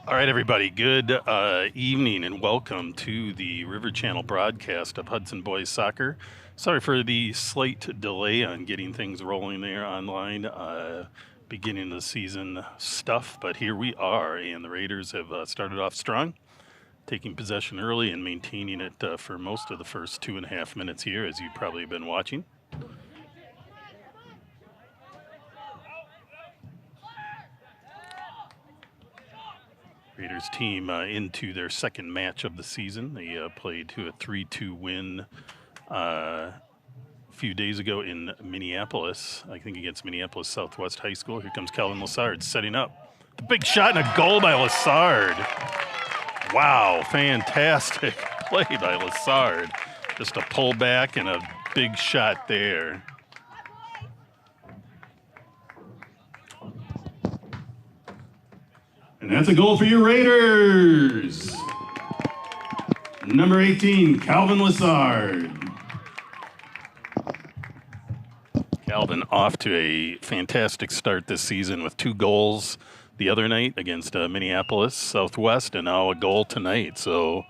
All right, everybody. Good evening and welcome to the River Channel broadcast of Hudson Boys Soccer. Sorry for the slight delay on getting things rolling there online, beginning of the season stuff, but here we are, and the Raiders have started off strong, taking possession early and maintaining it for most of the first 2.5 minutes here, as you probably have been watching. Raiders team into their second match of the season. They played to a 3-2 win a few days ago in Minneapolis, I think against Minneapolis Southwest High School. Here comes Calvin Lassard setting up. The big shot and a goal by Lassard. Wow, fantastic play by Lassard. Just a pullback and a big shot there. And that's a goal for your Raiders. Number 18, Calvin Lassard. Calvin off to a fantastic start this season with 2 goals the other night against Minneapolis Southwest, and now a goal tonight. So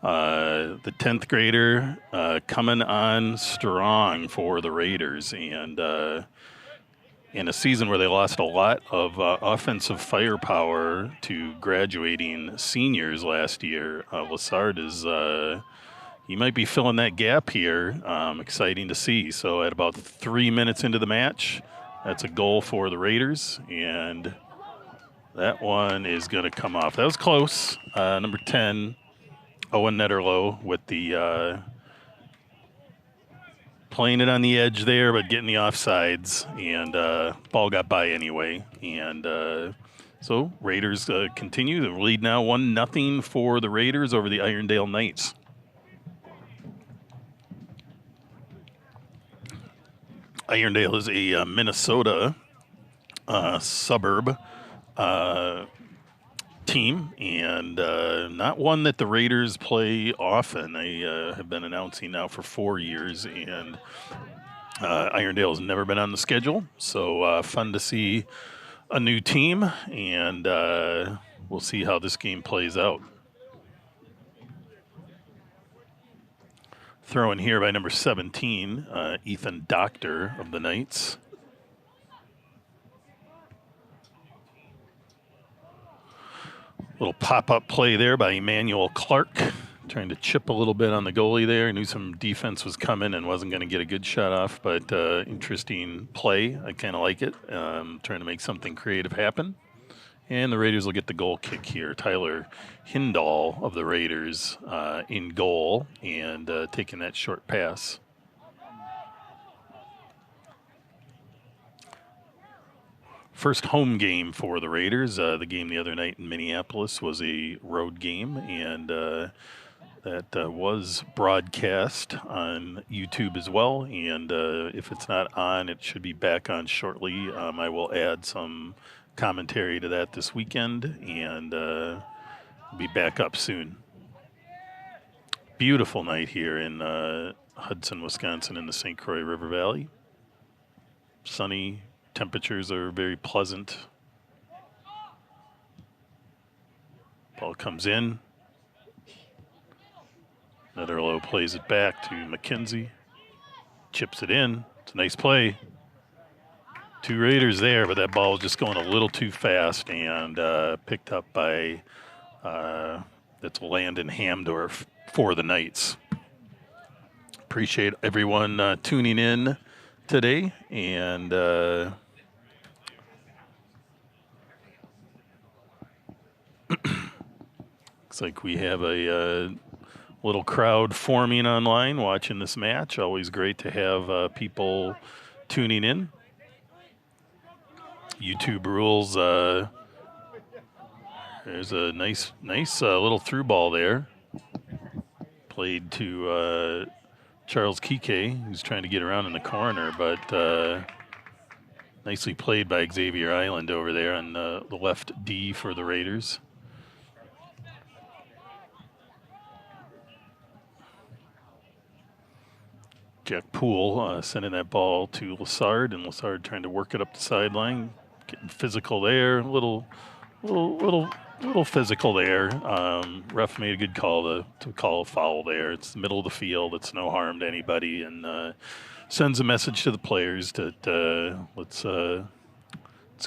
the 10th grader coming on strong for the Raiders, and in a season where they lost a lot of offensive firepower to graduating seniors last year, Lassard is he might be filling that gap here. Exciting to see. So at about 3 minutes into the match, that's a goal for the Raiders, and that one is going to come off. That was close. Number 10, Owen Netterlow with the playing it on the edge there, but getting the offsides, and ball got by anyway. And so Raiders continue. The lead now 1-0 for the Raiders over the Irondale Knights. Irondale is a Minnesota suburb team, and not one that the Raiders play often. They have been announcing now for 4 years, and Irondale has never been on the schedule, so fun to see a new team, and we'll see how this game plays out. Throw in here by number 17, Ethan Doctor of the Knights. Little pop-up play there by Emmanuel Clark, trying to chip a little bit on the goalie there. Knew some defense was coming and wasn't going to get a good shot off, but interesting play. I kind of like it. Trying to make something creative happen. And the Raiders will get the goal kick here. Tyler Hindall of the Raiders in goal and taking that short pass. First home game for the Raiders. The game the other night in Minneapolis was a road game, and that was broadcast on YouTube as well. And if it's not on, it should be back on shortly. I will add some commentary to that this weekend, and be back up soon. Beautiful night here in Hudson, Wisconsin, in the St. Croix River Valley. Sunny, temperatures are very pleasant. Ball comes in. Netherlow plays it back to McKenzie. Chips it in. It's a nice play. 2 Raiders there, but that ball was just going a little too fast, and picked up by that's Landon Hamdorf for the Knights. Appreciate everyone tuning in today, and looks like we have a little crowd forming online watching this match. Always great to have people tuning in. YouTube rules. There's a nice little through ball there. Played to Charles Kike, who's trying to get around in the corner, but nicely played by Xavier Island over there on the left D for the Raiders. Jack Poole sending that ball to Lassard, and Lassard trying to work it up the sideline, getting physical there. Little A little physical there. Ref made a good call to call a foul there. It's the middle of the field. It's no harm to anybody, and sends a message to the players that let's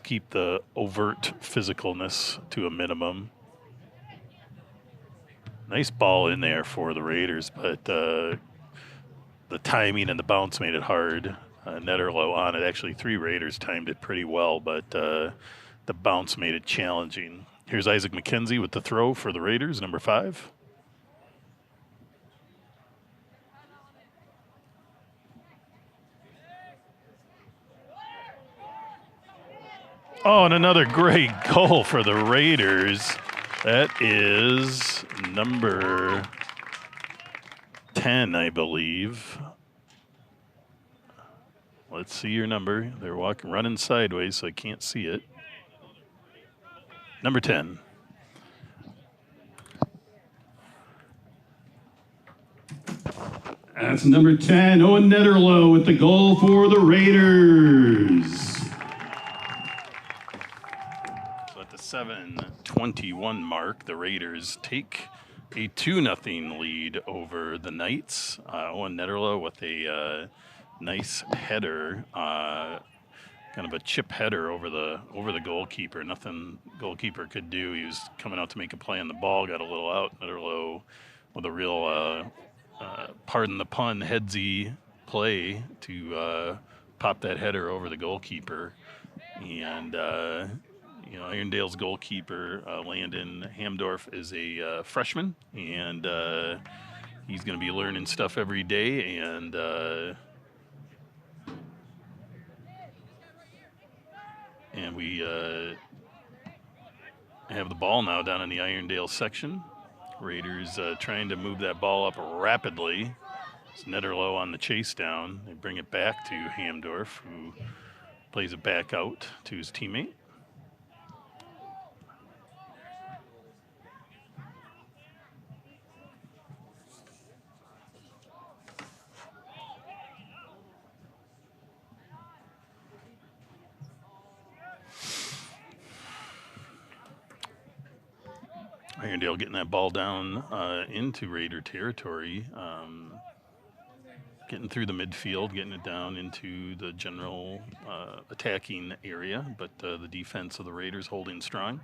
keep the overt physicalness to a minimum. Nice ball in there for the Raiders, but the timing and the bounce made it hard. Netterlow on it. Actually, 3 Raiders timed it pretty well, but the bounce made it challenging. Here's Isaac McKenzie with the throw for the Raiders, number 5. Oh, and another great goal for the Raiders. That is number 10, I believe. Let's see your number. They're running sideways, so I can't see it. Number 10. That's number 10, Owen Netterlow with the goal for the Raiders. So at the 7:21 mark, the Raiders take a 2-0 lead over the Knights. Owen Netterlow with a nice header, kind of a chip header over the goalkeeper. Nothing goalkeeper could do. He was coming out to make a play on the ball, got a little out. Netterlow with a real, pardon the pun, headsy play to pop that header over the goalkeeper. And Irondale's goalkeeper, Landon Hamdorf, is a freshman, and he's going to be learning stuff every day. And we have the ball now down in the Irondale section. Raiders trying to move that ball up rapidly. It's Netterlow on the chase down. They bring it back to Hamdorf, who plays it back out to his teammate. Irondale getting that ball down into Raider territory, getting through the midfield, getting it down into the general attacking area, but the defense of the Raiders holding strong.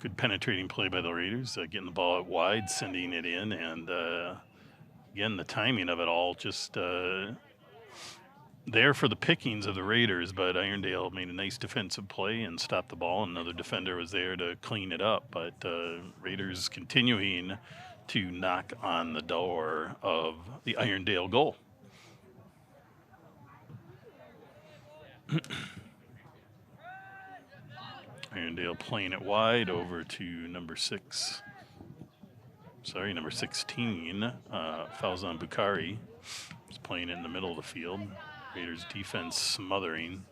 Good penetrating play by the Raiders, getting the ball out wide, sending it in, and again, the timing of it all just there for the pickings of the Raiders, but Irondale made a nice defensive play and stopped the ball. Another defender was there to clean it up, but Raiders continuing to knock on the door of the Irondale goal. Irondale playing it wide over to number 16, Fauzan Bukhari. He's playing in the middle of the field. Raiders defense smothering.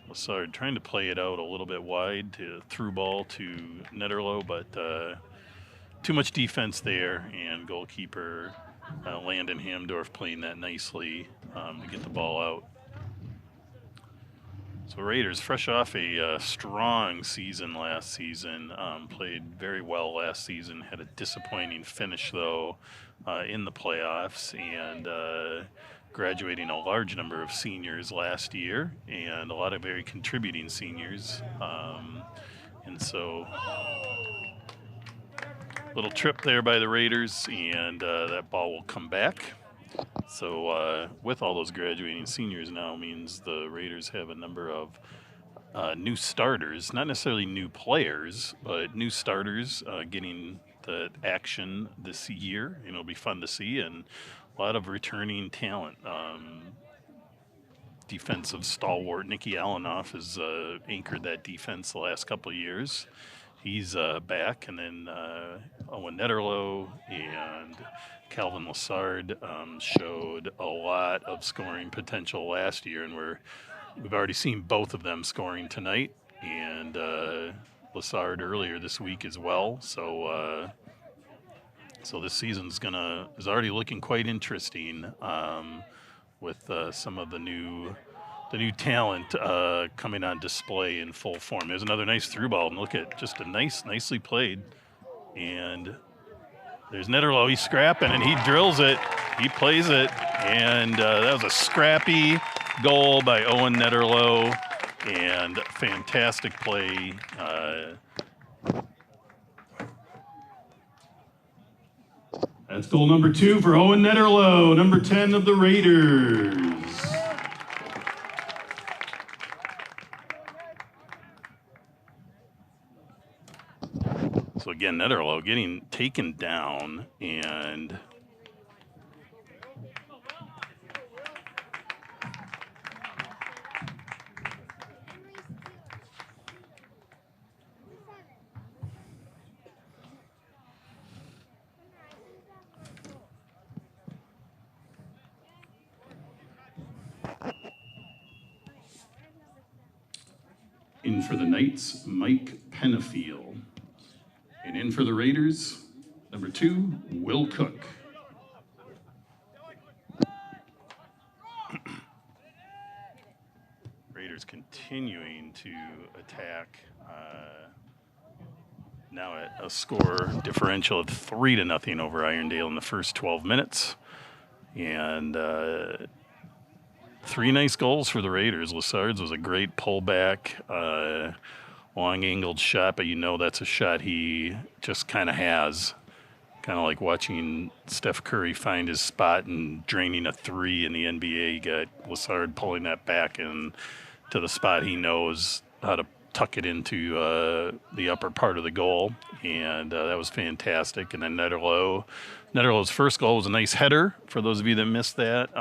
Lassard trying to play it out a little bit wide to through ball to Netterlow, but too much defense there, and goalkeeper Landon Hamdorf playing that nicely to get the ball out. So Raiders, fresh off a strong season last season, played very well last season, had a disappointing finish, though, in the playoffs, and graduating a large number of seniors last year, and a lot of very contributing seniors. And so little trip there by the Raiders, and that ball will come back. So with all those graduating seniors now means the Raiders have a number of new starters, not necessarily new players, but new starters getting the action this year. It'll be fun to see, and a lot of returning talent. Defensive stalwart Nicky Allenoff has anchored that defense the last couple of years. he's back, and then Owen Netterlow and Calvin Lassard showed a lot of scoring potential last year, and we've already seen both of them scoring tonight, and Lassard earlier this week as well. So this season's is already looking quite interesting with some of the new talent coming on display in full form. There's another nice through ball, and look at just a nicely played. And there's Netterlow. He's scrapping, and he drills it. He plays it, and that was a scrappy goal by Owen Netterlow, and fantastic play. That's goal number 2 for Owen Netterlow, number 10 of the Raiders. So again, Netterlow getting taken down, and in for the Knights, Mike Penafiel. And in for the Raiders, number 2, Will Cook. Raiders continuing to attack. Now at a score differential of 3-0 over Irondale in the first 12 minutes. And 3 nice goals for the Raiders. Lassard's was a great pullback, long-angled shot, but that's a shot he just kind of has. Kind of like watching Steph Curry find his spot and draining a 3 in the NBA. You got Lassard pulling that back and to the spot he knows how to tuck it into the upper part of the goal, and that was fantastic. And then Netterlow's first goal was a nice header, for those of you that missed that.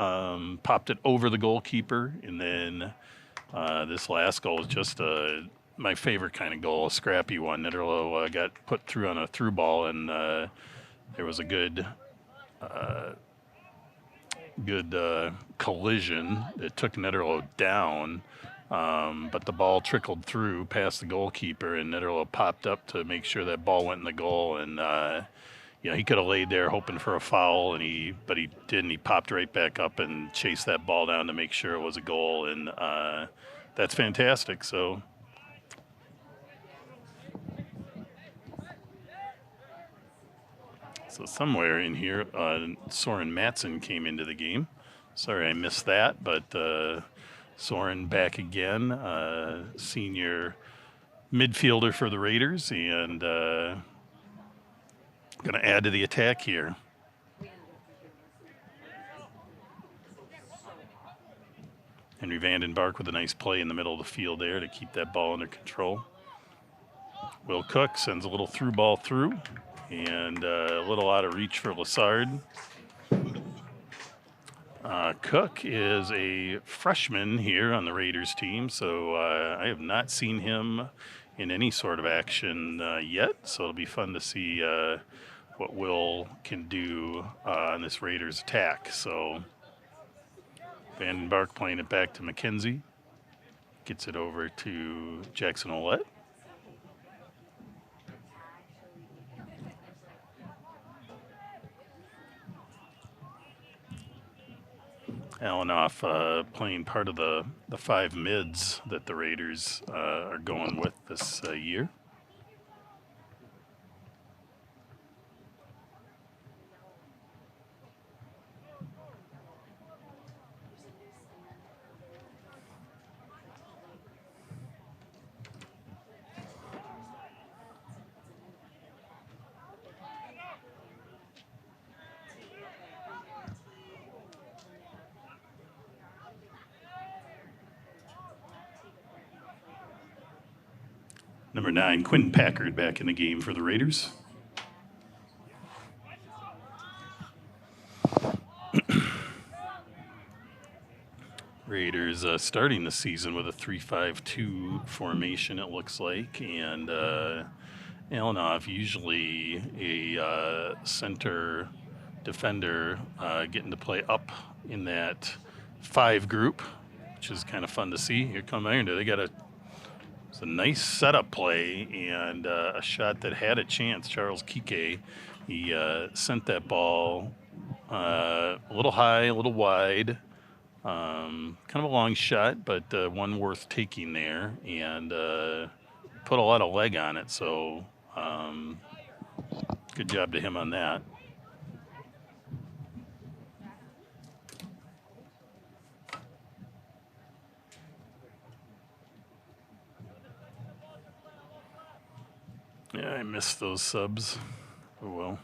Popped it over the goalkeeper, and then this last goal is just my favorite kind of goal, a scrappy one. Netterlow got put through on a through ball, and there was a good collision that took Netterlow down. But the ball trickled through past the goalkeeper, and Netterlow popped up to make sure that ball went in the goal. And he could have laid there hoping for a foul, but he didn't. He popped right back up and chased that ball down to make sure it was a goal, and that's fantastic. So somewhere in here, Soren Matson came into the game. Sorry I missed that, but Soren back again, senior midfielder for the Raiders, and going to add to the attack here. Henry Vandenbark with a nice play in the middle of the field there to keep that ball under control. Will Cook sends a little through ball through, and a little out of reach for Lassard. Cook is a freshman here on the Raiders team, so I have not seen him in any sort of action yet, so it'll be fun to see what Will can do on this Raiders attack. So Vandenbark playing it back to McKenzie, gets it over to Jackson Ouellette. Alanoff playing part of the 5 mids that the Raiders are going with this year. Number 9, Quinn Packard back in the game for the Raiders. Raiders starting the season with a 3-5-2 formation, it looks like, and Alanoff, usually a center defender, getting to play up in that 5 group, which is kind of fun to see. Here come Irondale. They got it's a nice setup play and a shot that had a chance. Charles Kike, he sent that ball a little high, a little wide. Kind of a long shot, but one worth taking there, and put a lot of leg on it. So good job to him on that. Yeah, I missed those subs. Oh well.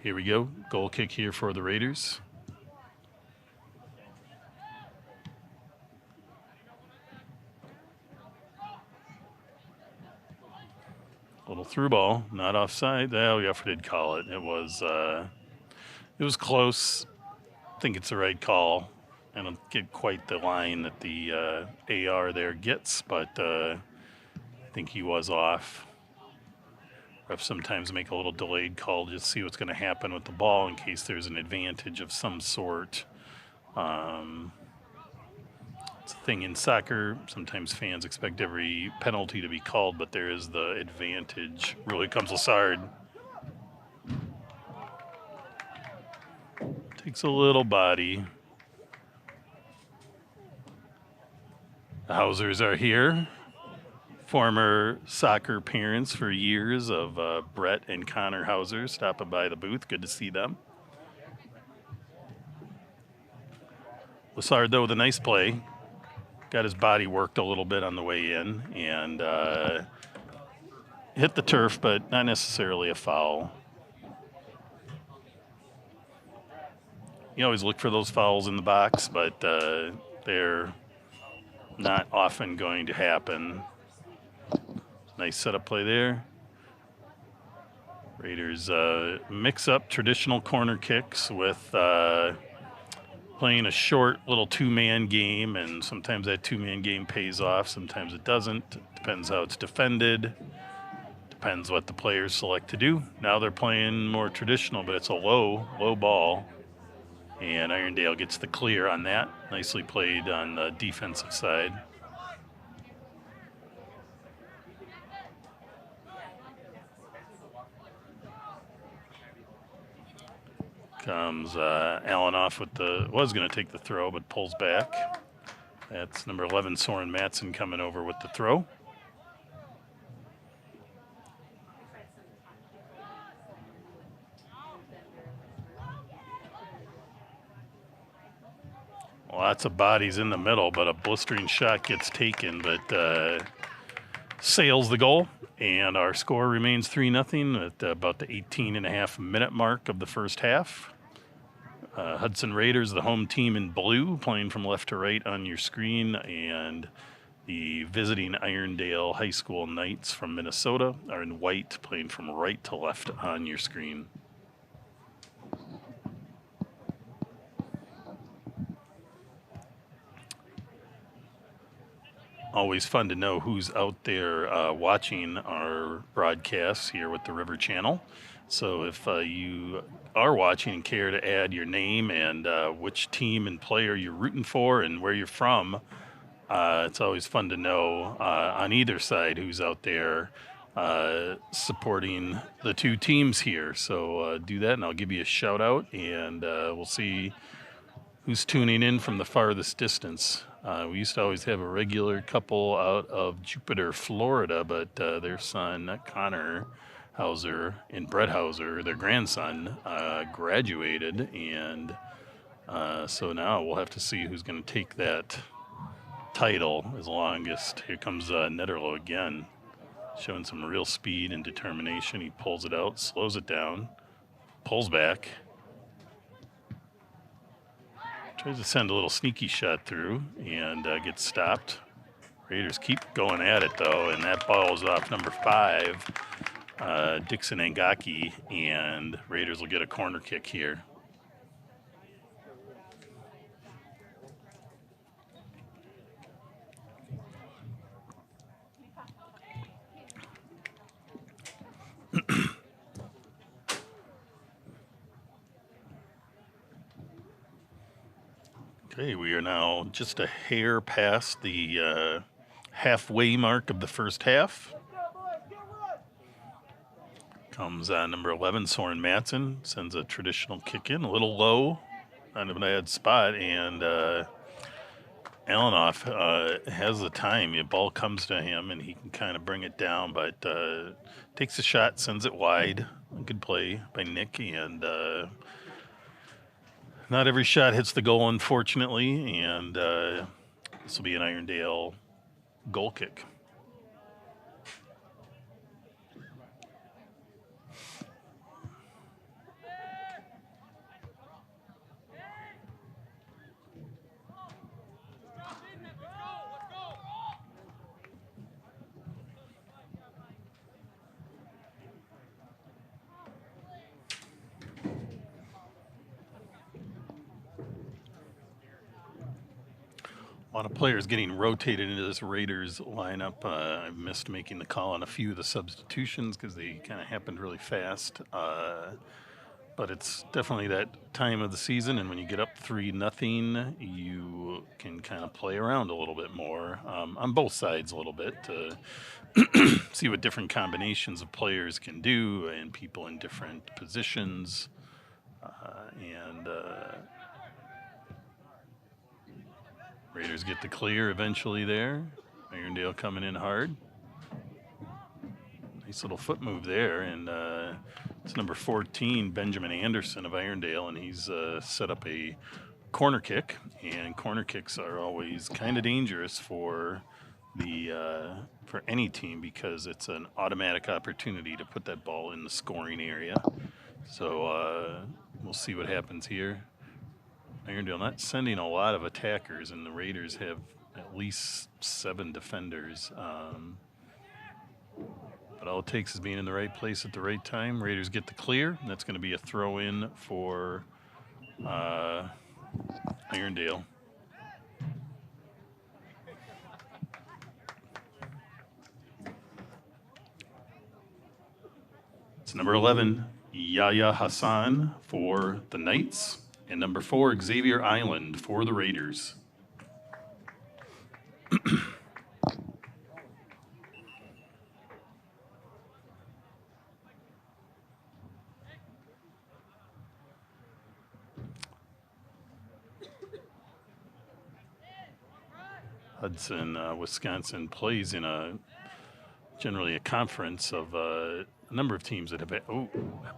Here we go. Goal kick here for the Raiders. Little through ball, not offside. Oh, Jeffrey did call it. It was close. I think it's the right call. I don't get quite the line that the AR there gets, but I think he was off. Refs sometimes make a little delayed call just to see what's going to happen with the ball in case there's an advantage of some sort. It's a thing in soccer. Sometimes fans expect every penalty to be called, but there is the advantage. Really comes Lassard. Takes a little body. The Hausers are here. Former soccer parents for years of Brett and Connor Hauser stopping by the booth. Good to see them. Lassard, though, with a nice play. Got his body worked a little bit on the way in and hit the turf, but not necessarily a foul. You always look for those fouls in the box, but they're not often going to happen. Nice setup play there. Raiders mix up traditional corner kicks with playing a short little 2-man game, and sometimes that 2-man game pays off, sometimes it doesn't. Depends how it's defended. Depends what the players select to do. Now they're playing more traditional, but it's a low ball. And Irondale gets the clear on that. Nicely played on the defensive side. Comes Alanoff with was going to take the throw, but pulls back. That's number 11, Soren Matson, coming over with the throw. Lots of bodies in the middle, but a blistering shot gets taken, but sails the goal. And our score remains 3-0 at about the 18.5-minute mark of the first half. Hudson Raiders, the home team in blue, playing from left to right on your screen, and the visiting Irondale High School Knights from Minnesota are in white, playing from right to left on your screen. Always fun to know who's out there watching our broadcasts here with the River Channel. So if you are watching and care to add your name and which team and player you're rooting for and where you're from, it's always fun to know on either side who's out there supporting the two teams here. So do that, and I'll give you a shout out, and we'll see who's tuning in from the farthest distance. We used to always have a regular couple out of Jupiter, Florida, but their son, Connor Hauser, and Brett Hauser, their grandson, graduated, and so now we'll have to see who's going to take that title as longest. Here comes Netterlo again, showing some real speed and determination. He pulls it out, slows it down, pulls back. Tries to send a little sneaky shot through and gets stopped. Raiders keep going at it, though, and that ball is off number 5, Dixon Angaki, and Raiders will get a corner kick here. Okay, we are now just a hair past the halfway mark of the first half. Comes number 11, Soren Matson, sends a traditional kick in, a little low, kind of an bad spot, and Alanoff has the time. The ball comes to him, and he can kind of bring it down, but takes a shot, sends it wide. Good play by Nick, and not every shot hits the goal, unfortunately, and this will be an Irondale goal kick. A lot of players getting rotated into this Raiders lineup. I missed making the call on a few of the substitutions because they kind of happened really fast. But it's definitely that time of the season, and when you get up 3-0, you can kind of play around a little bit more on both sides a little bit to see what different combinations of players can do and people in different positions. And Raiders get the clear eventually there. Irondale coming in hard. Nice little foot move there, and it's number 14, Benjamin Anderson of Irondale, and he's set up a corner kick, and corner kicks are always kind of dangerous for any team because it's an automatic opportunity to put that ball in the scoring area. So we'll see what happens here. Irondale not sending a lot of attackers, and the Raiders have at least 7 defenders. But all it takes is being in the right place at the right time. Raiders get the clear, and that's going to be a throw-in for Irondale. It's number 11, Yahya Hassan for the Knights, and number 4, Xavier Island for the Raiders. Hudson, Wisconsin plays in generally a conference of a number of teams that have. That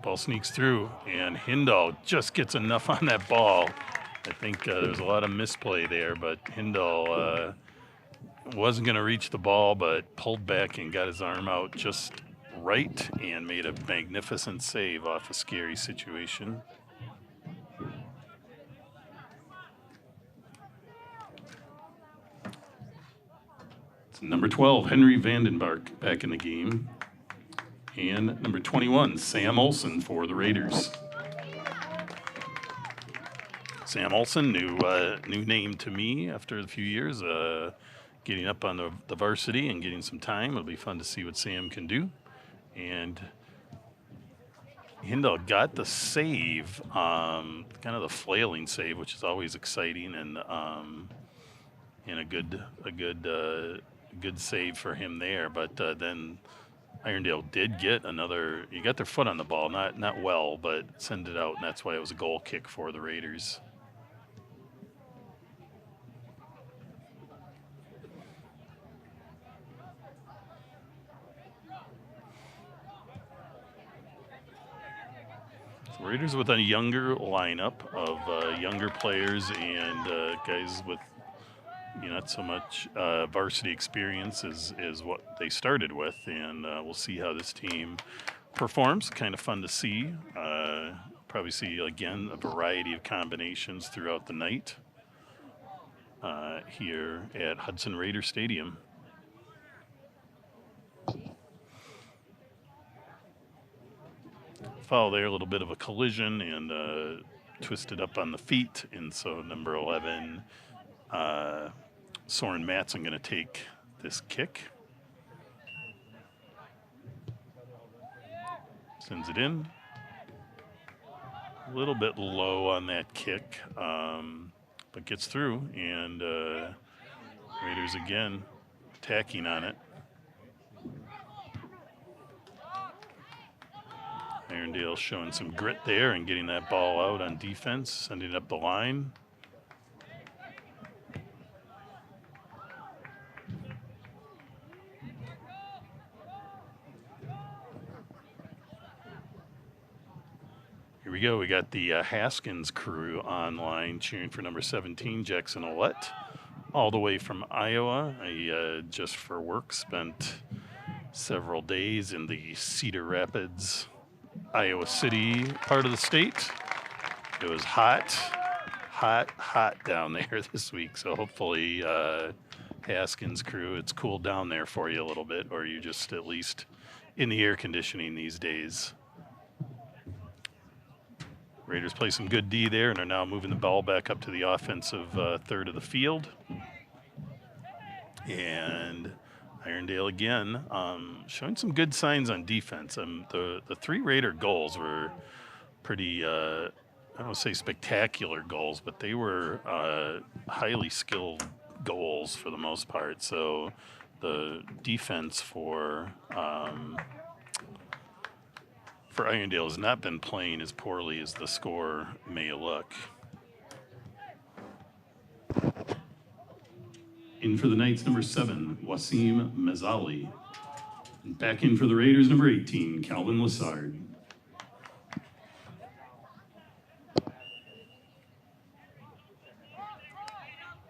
ball sneaks through, and Hindall just gets enough on that ball. I think there's a lot of misplay there, but Hindall wasn't going to reach the ball, but pulled back and got his arm out just right and made a magnificent save off a scary situation. Number 12, Henry Vandenbark back in the game. And number 21, Sam Olson for the Raiders. Sam Olson, new name to me after a few years, getting up on the varsity and getting some time. It'll be fun to see what Sam can do. And Hindall got the save, kind of the flailing save, which is always exciting, and a good save for him there. But then Irondale did get another. You got their foot on the ball, not well, but send it out, and that's why it was a goal kick for the Raiders. So Raiders with a younger lineup of younger players and guys with not so much varsity experience is what they started with, and we'll see how this team performs. Kind of fun to see. Probably see, again, a variety of combinations throughout the night here at Hudson Raider Stadium. Foul there, a little bit of a collision and twisted up on the feet, and so number 11, Soren Matson, going to take this kick. Sends it in. A little bit low on that kick. but gets through, and Raiders again attacking on it. Irondale showing some grit there and getting that ball out on defense, sending it up the line. Here we go. We got the Haskins crew online cheering for number 17, Jackson Ouellette, all the way from Iowa. I just for work spent several days in the Cedar Rapids, Iowa City part of the state. It was hot down there this week. So hopefully Haskins crew, it's cooled down there for you a little bit, or you just at least in the air conditioning these days. Raiders play some good D there and are now moving the ball back up to the offensive third of the field. And Irondale again showing some good signs on defense. The three Raider goals were pretty, I don't want to say spectacular goals, but they were highly skilled goals for the most part. So the defense for Irondale has not been playing as poorly as the score may look. In for the Knights, number 7, Wasim Mazzali. And back in for the Raiders, number 18, Calvin Lassard.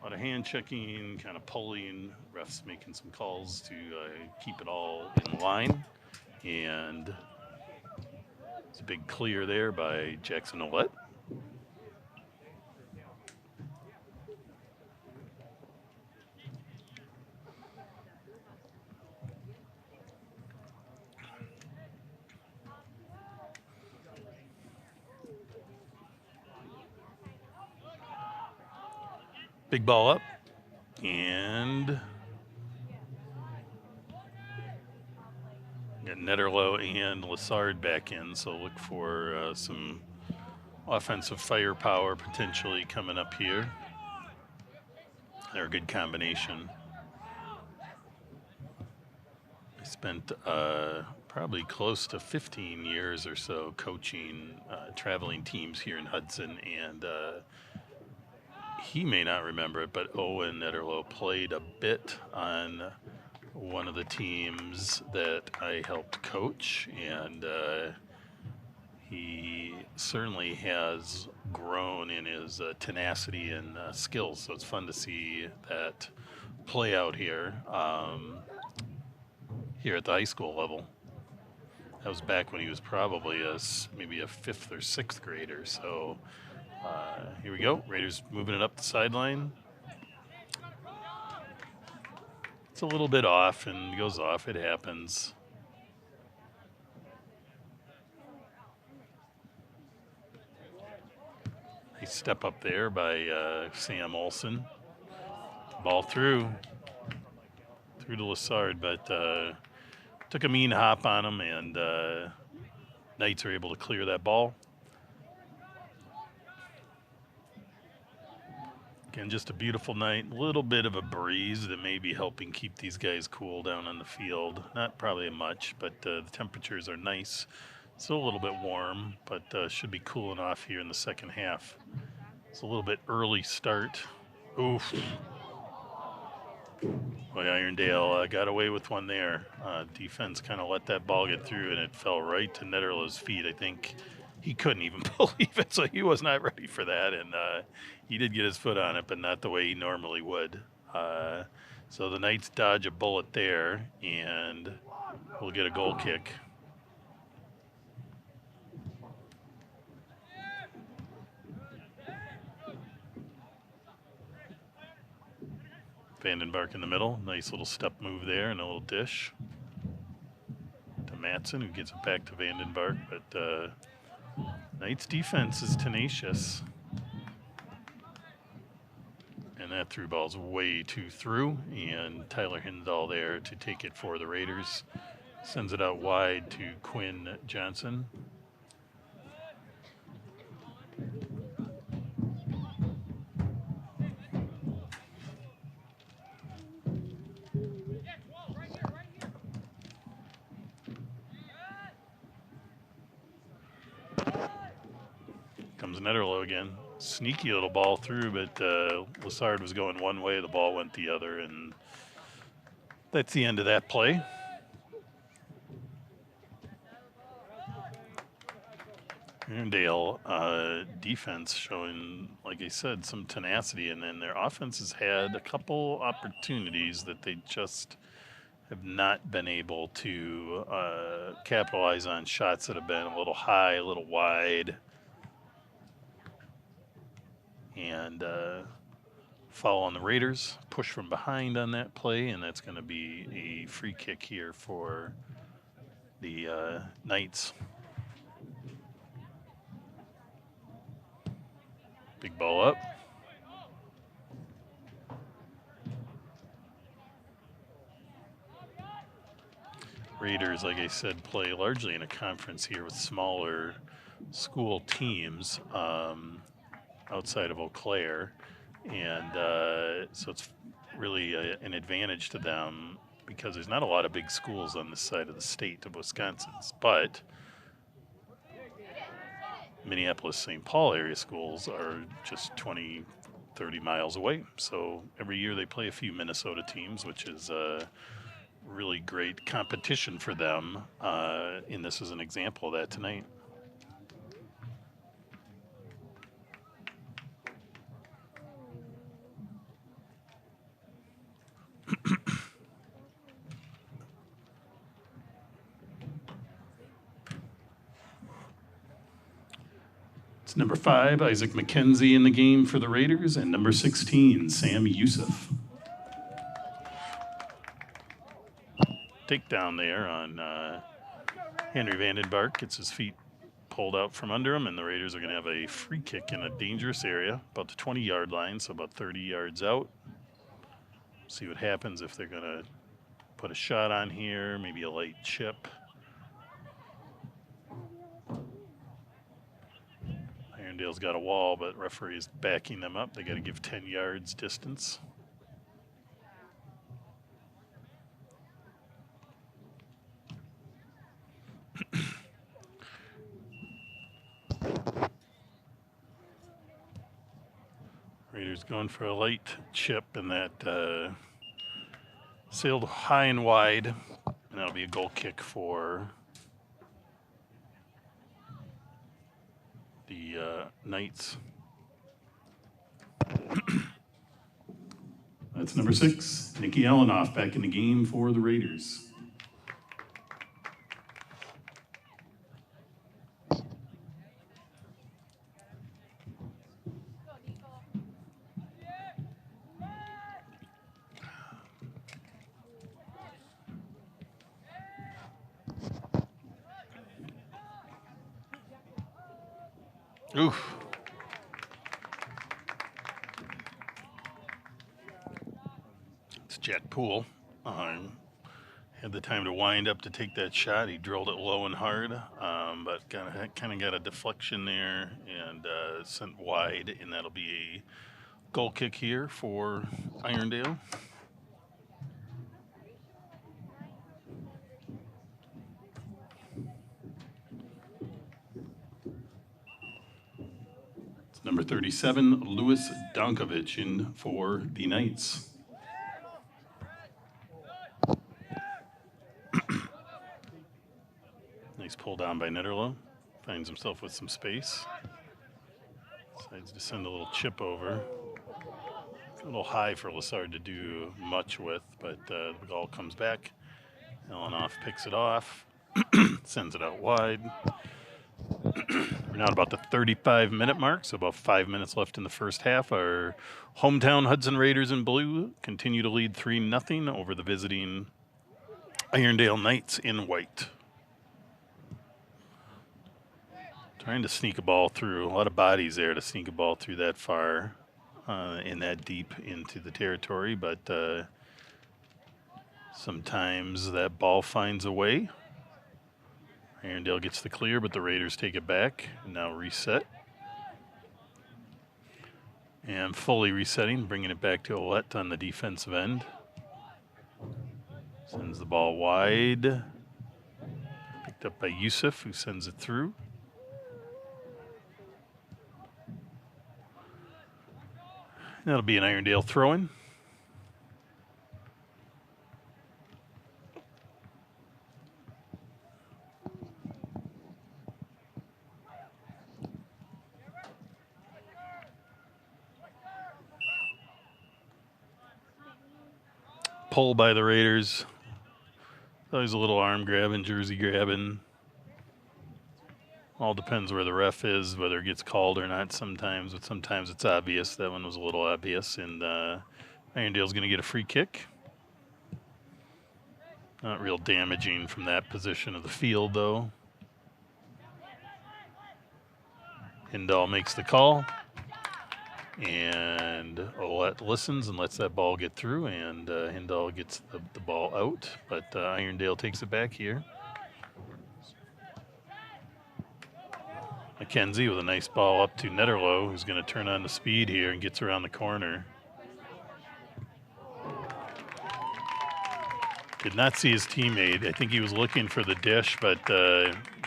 A lot of hand checking, kind of pulling, refs making some calls to keep it all in line. And it's a big clear there by Jackson Ouellette. Big ball up, and got Netterlow and Lassard back in, so look for some offensive firepower potentially coming up here. They're a good combination. I spent probably close to 15 years or so coaching traveling teams here in Hudson, and he may not remember it, but Owen Netterlow played a bit on one of the teams that I helped coach, and he certainly has grown in his tenacity and skills. So it's fun to see that play out here here at the high school level. That was back when he was probably maybe a 5th or 6th grader. So here we go. Raiders moving it up the sideline. It's a little bit off and goes off. It happens. Nice step up there by Sam Olson. Ball through to Lassard, but took a mean hop on him, and Knights are able to clear that ball. Again, just a beautiful night. A little bit of a breeze that may be helping keep these guys cool down on the field. Not probably much, but the temperatures are nice. Still a little bit warm, but should be cooling off here in the second half. It's a little bit early start. Oof. Boy, Irondale got away with one there. Defense kind of let that ball get through, and it fell right to Netterlow's feet. I think he couldn't even believe it, so he was not ready for that. And he did get his foot on it, but not the way he normally would. So the Knights dodge a bullet there, and we'll get a goal kick. Vandenberg in the middle. Nice little step move there and a little dish to Matson, who gets it back to Vandenberg. But Knights defense is tenacious. And that through ball's way too through. And Tyler Hindall there to take it for the Raiders. Sends it out wide to Quinn Johnson. comes Netterlow again. Sneaky little ball through, but Lassard was going one way, the ball went the other, and that's the end of that play. Irondale defense showing, like I said, some tenacity, and then their offense has had a couple opportunities that they just have not been able to capitalize on, shots that have been a little high, a little wide, and foul on the Raiders. Push from behind on that play, and that's going to be a free kick here for the Knights. Big ball up. Raiders, like I said, play largely in a conference here with smaller school teams outside of Eau Claire. And so it's really an advantage to them because there's not a lot of big schools on this side of the state of Wisconsin's. But Minneapolis, St. Paul area schools are just 20, 30 miles away. So every year they play a few Minnesota teams, which is really great competition for them. And this is an example of that tonight. It's number 5, Isaac McKenzie in the game for the Raiders, and number 16, Sam Youssef. Takedown there on Henry Vandenbark. Gets his feet pulled out from under him, and the Raiders are going to have a free kick in a dangerous area, about the 20-yard line, so about 30 yards out. See what happens if they're going to put a shot on here, maybe a light chip. Irondale's got a wall, but referee's backing them up. They got to give 10 yards distance. Raiders going for a light chip, and that sailed high and wide, and that'll be a goal kick for the Knights. That's number 6, Nikki Allenoff back in the game for the Raiders. Oof. It's Jack Poole. Had the time to wind up to take that shot. He drilled it low and hard, but kind of got a deflection there and sent wide, and that'll be a goal kick here for Irondale. It's number 37, Louis Donkovich in for the Knights. Nice pull down by Netterlow. Finds himself with some space. Decides to send a little chip over. It's a little high for Lassard to do much with, but the ball comes back. Allenoff picks it off, sends it out wide. We're now at about the 35-minute mark, so about 5 minutes left in the first half. Our hometown Hudson Raiders in blue continue to lead 3-0 over the visiting Irondale Knights in white. Trying to sneak a ball through. A lot of bodies there to sneak a ball through that far and that deep into the territory, but sometimes that ball finds a way. Irondale gets the clear, but the Raiders take it back. And now reset. And fully resetting, bringing it back to Ouellette on the defensive end. Sends the ball wide. Picked up by Youssef, who sends it through. That'll be an Irondale throw-in. Pull by the Raiders. Always a little arm grabbing, jersey grabbing. All depends where the ref is, whether it gets called or not sometimes, but sometimes it's obvious. That one was a little obvious, and Irondale's going to get a free kick. Not real damaging from that position of the field, though. Irondale makes the call, and Olette listens and lets that ball get through, and Irondale gets the ball out, but Irondale takes it back here. McKenzie with a nice ball up to Netterlow, who's going to turn on the speed here and gets around the corner. Did not see his teammate. I think he was looking for the dish, but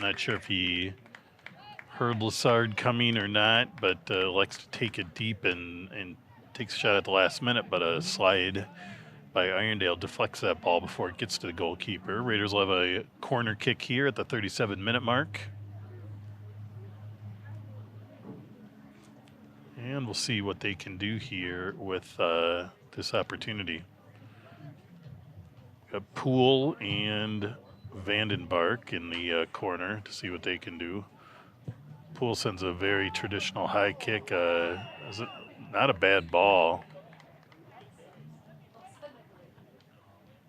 not sure if he heard Lassard coming or not, but elects to take it deep and takes a shot at the last minute, but a slide by Irondale deflects that ball before it gets to the goalkeeper. Raiders will have a corner kick here at the 37-minute mark. And we'll see what they can do here with this opportunity. Got Poole and Vandenbark in the corner to see what they can do. Poole sends a very traditional high kick. Is it not a bad ball?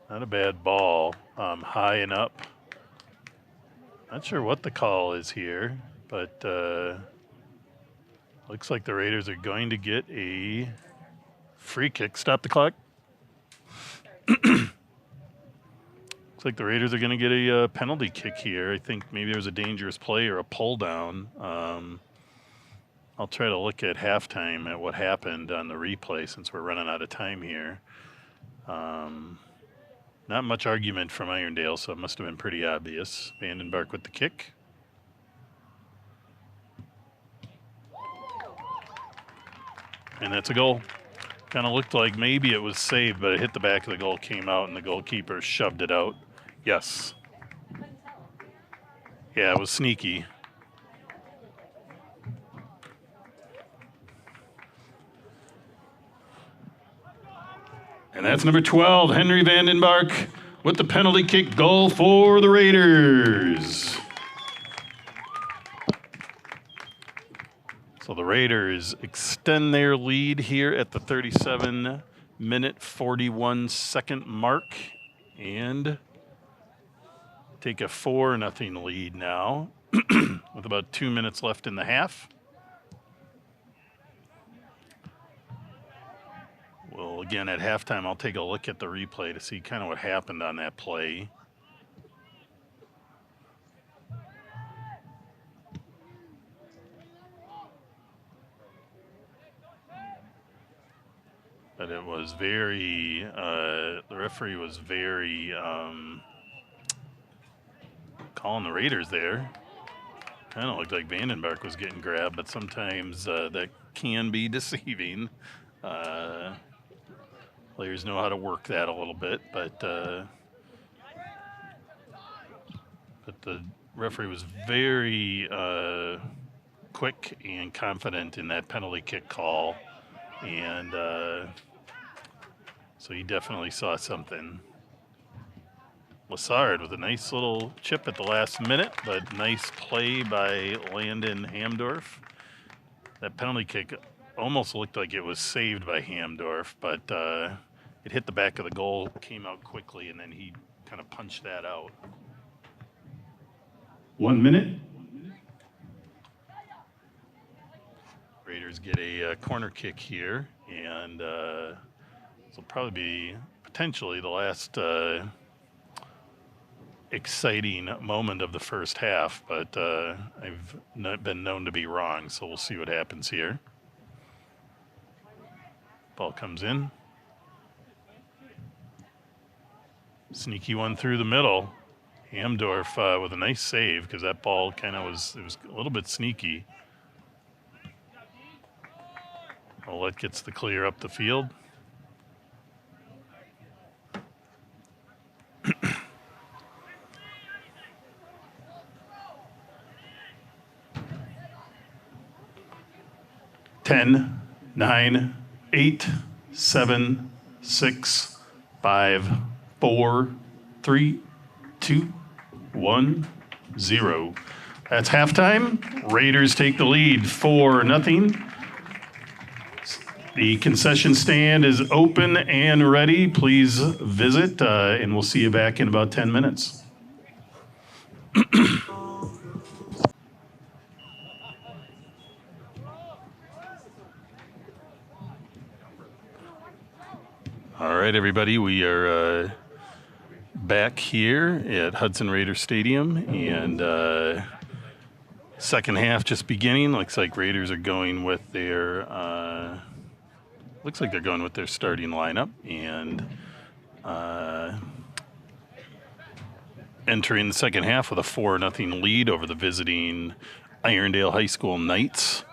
Not a bad ball. High and up. Not sure what the call is here, but looks like the Raiders are going to get a free kick. Stop the clock. Looks like the Raiders are going to get a penalty kick here. I think maybe there was a dangerous play or a pull down. I'll try to look at halftime at what happened on the replay since we're running out of time here. Not much argument from Irondale, so it must have been pretty obvious. Vandenbark with the kick. And that's a goal. Kind of looked like maybe it was saved, but it hit the back of the goal, came out, and the goalkeeper shoved it out. Yes. Yeah, it was sneaky. And that's number 12, Henry Vandenbark, with the penalty kick goal for the Raiders. So the Raiders extend their lead here at the 37-minute, 41-second mark and take a 4-0 lead now with about 2 minutes left in the half. Well, again, at halftime, I'll take a look at the replay to see kind of what happened on that play. But it was very, the referee was very calling the Raiders there. Kind of looked like Vandenbark was getting grabbed, but sometimes that can be deceiving. Players know how to work that a little bit, but the referee was very quick and confident in that penalty kick call, and so he definitely saw something. Lassard with a nice little chip at the last minute, but nice play by Landon Hamdorf. That penalty kick almost looked like it was saved by Hamdorf, but it hit the back of the goal, came out quickly, and then he kind of punched that out. 1 minute. Raiders get a corner kick here, and this will probably be potentially the last exciting moment of the first half, but I've been known to be wrong, so we'll see what happens here. Ball comes in. Sneaky one through the middle. Hamdorf with a nice save because that ball kind of was a little bit sneaky. Olet gets the clear up the field. Ten, 9, 8, 7, 6, 5, 4, 3, 2, 1, 0. That's halftime. Raiders take the lead 4-0. The concession stand is open and ready. Please visit, and we'll see you back in about 10 minutes. All right, everybody, we are back here at Hudson Raider Stadium, and second half just beginning. Looks like Raiders are going with their starting lineup, and entering the second half with a 4-0 lead over the visiting Irondale High School Knights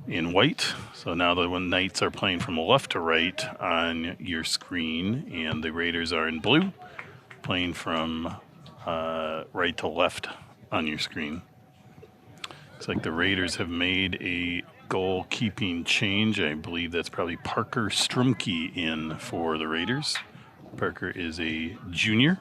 in white. So now the Knights are playing from left to right on your screen, and the Raiders are in blue, playing from right to left on your screen. Looks like the Raiders have made a goalkeeping change. I believe that's probably Parker Strumke in for the Raiders. Parker is a junior.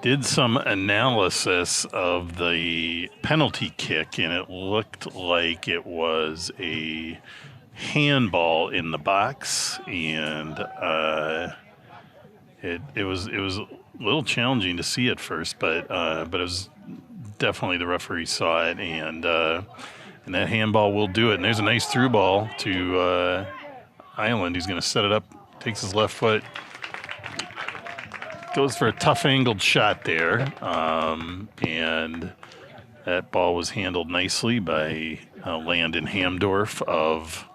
Did some analysis of the penalty kick, and it looked like it was a handball in the box, and it was a little challenging to see at first, but it was definitely the referee saw it, and that handball will do it. And there's a nice through ball to Island. He's going to set it up, takes his left foot. Goes for a tough angled shot there, and that ball was handled nicely by Landon Hamdorf of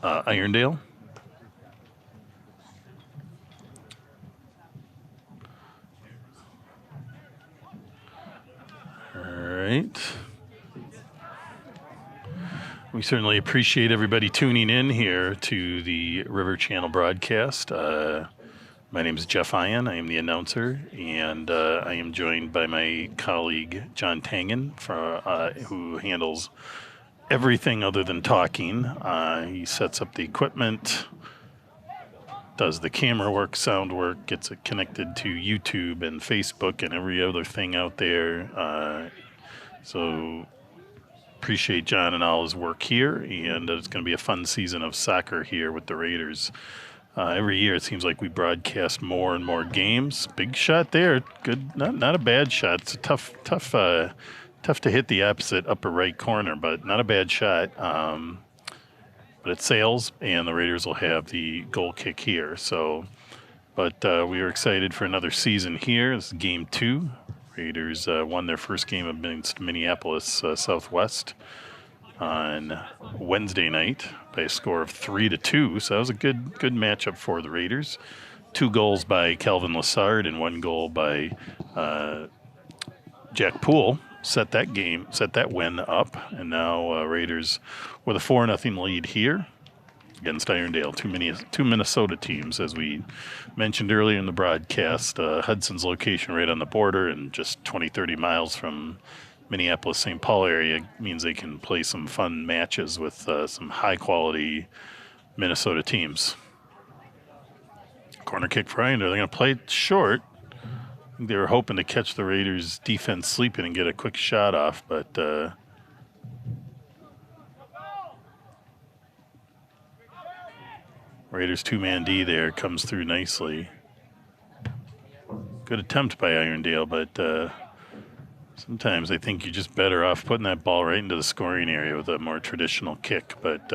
Irondale. All right. We certainly appreciate everybody tuning in here to the River Channel broadcast. My name is Jeff Ian. I am the announcer, and I am joined by my colleague, John Tangen, who handles everything other than talking. He sets up the equipment, does the camera work, sound work, gets it connected to YouTube and Facebook and every other thing out there. So appreciate John and all his work here, and it's going to be a fun season of soccer here with the Raiders. Every year it seems like we broadcast more and more games. Big shot there. Good, not a bad shot. It's a tough to hit the opposite upper right corner, but not a bad shot. But it sails, and the Raiders will have the goal kick here. But we are excited for another season here. This is game 2. Raiders won their first game against Minneapolis Southwest on Wednesday night by a score of 3-2. So that was a good matchup for the Raiders. 2 goals by Calvin Lassard and 1 goal by Jack Poole set that win up. And now Raiders with a 4-0 lead here against Irondale, two Minnesota teams, as we mentioned earlier in the broadcast. Hudson's location right on the border and just 20-30 miles from Minneapolis-St. Paul area means they can play some fun matches with some high-quality Minnesota teams. Corner kick for Irondale. They're going to play it short. I think they were hoping to catch the Raiders' defense sleeping and get a quick shot off, but Raiders' two-man D there comes through nicely. Good attempt by Irondale, but sometimes I think you're just better off putting that ball right into the scoring area with a more traditional kick. But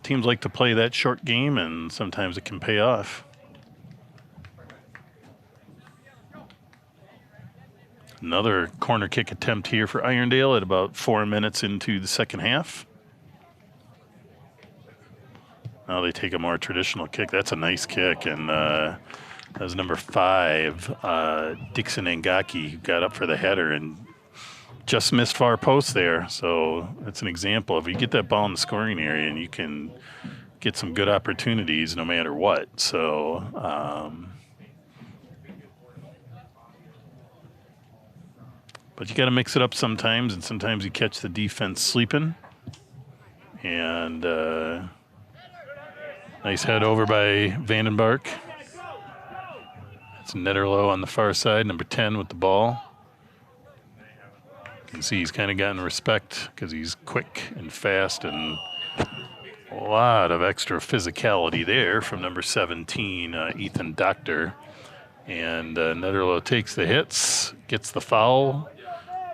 teams like to play that short game, and sometimes it can pay off. Another corner kick attempt here for Irondale at about 4 minutes into the second half. Now they take a more traditional kick. That's a nice kick, and that was number 5, Dixon Ngaki, who got up for the header and just missed far post there. So that's an example of you get that ball in the scoring area and you can get some good opportunities no matter what. So, but you got to mix it up sometimes, and sometimes you catch the defense sleeping. And nice head over by Vandenberg. It's Netterlow on the far side, number 10 with the ball. You can see he's kind of gotten respect because he's quick and fast, and a lot of extra physicality there from number 17, Ethan Doctor. And Netterlow takes the hits, gets the foul.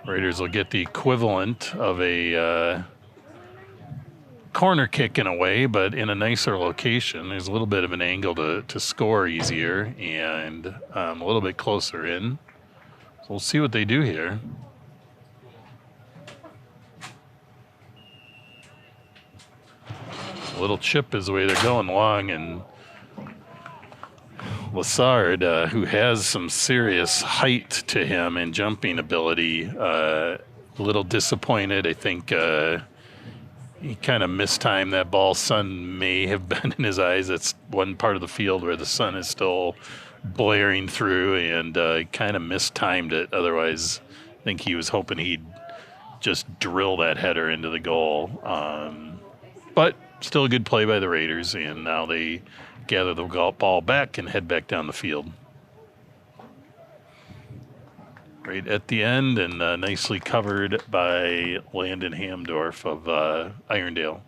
Raiders will get the equivalent of a corner kick in a way, but in a nicer location. There's a little bit of an angle to score easier and a little bit closer in. So we'll see what they do here. A little chip is the way they're going long, and Lassard, who has some serious height to him and jumping ability, a little disappointed. I think he kind of mistimed that ball. Sun may have been in his eyes. That's one part of the field where the sun is still blaring through, and he kind of mistimed it. Otherwise, I think he was hoping he'd just drill that header into the goal. But still a good play by the Raiders, and now they gather the ball back and head back down the field. Right at the end, and nicely covered by Landon Hamdorf of Irondale.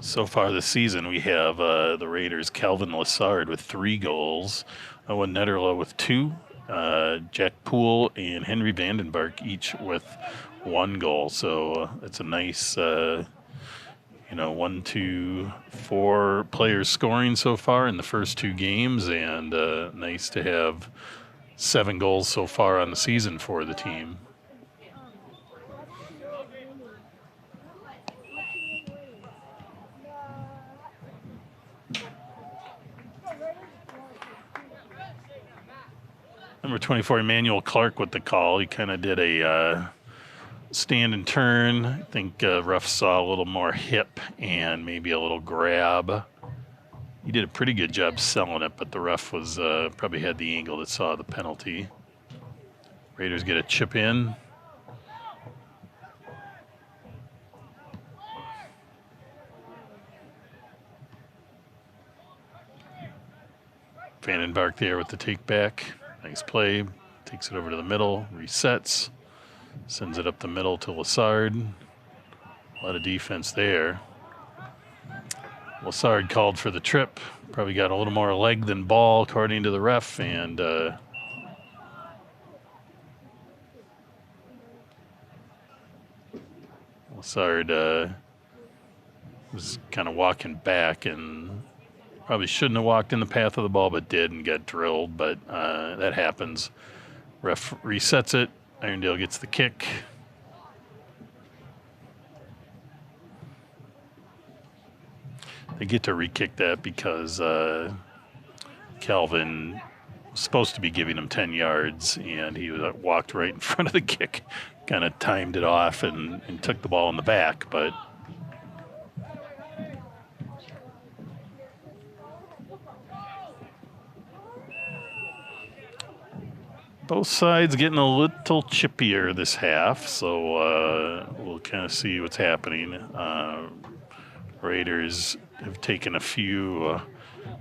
So far this season, we have the Raiders' Calvin Lassard with 3 goals, Owen Netterlow with 2, Jack Poole and Henry Vandenberg each with 1 goal. So it's a nice, 1, 2, 4 players scoring so far in the first 2 games, and nice to have 7 goals so far on the season for the team. Number 24, Emmanuel Clark with the call. He kind of did a stand and turn. I think ref saw a little more hip and maybe a little grab. He did a pretty good job selling it, but the ref was probably had the angle that saw the penalty. Raiders get a chip in. Vandenberg there with the take back. Nice play. Takes it over to the middle, resets, sends it up the middle to Lassard. A lot of defense there. Lassard called for the trip. Probably got a little more leg than ball, according to the ref, and Lassard was kind of walking back and probably shouldn't have walked in the path of the ball, but did and got drilled. But that happens. Ref resets it. Irondale gets the kick. They get to re-kick that because Calvin was supposed to be giving him 10 yards, and he walked right in front of the kick, kind of timed it off and took the ball in the back, but both sides getting a little chippier this half, so we'll kind of see what's happening. Raiders have taken a few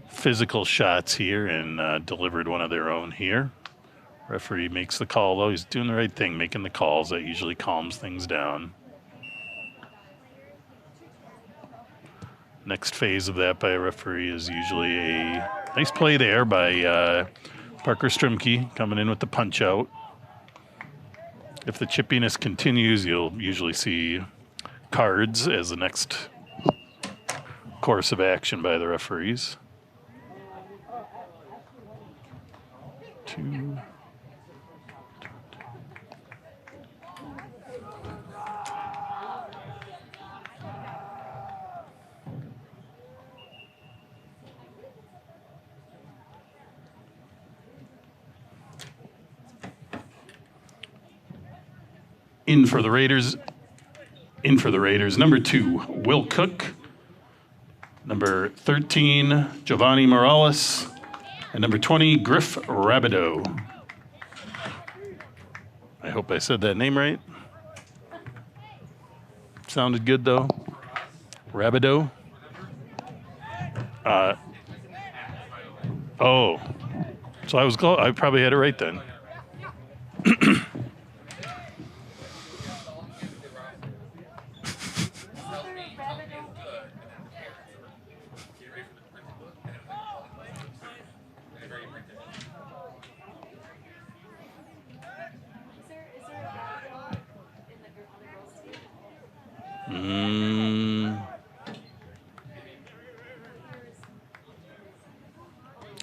physical shots here and delivered one of their own here. Referee makes the call, though. He's doing the right thing, making the calls. That usually calms things down. Next phase of that by a referee is usually a nice play there by Parker Strimke coming in with the punch out. If the chippiness continues, you'll usually see cards as the next course of action by the referees. 2. In for the Raiders. Number 2, Will Cook. Number 13, Giovanni Morales. And number 20, Griff Rabideau. I hope I said that name right. Sounded good, though. Rabideau. Oh. So I was close. I probably had it right then.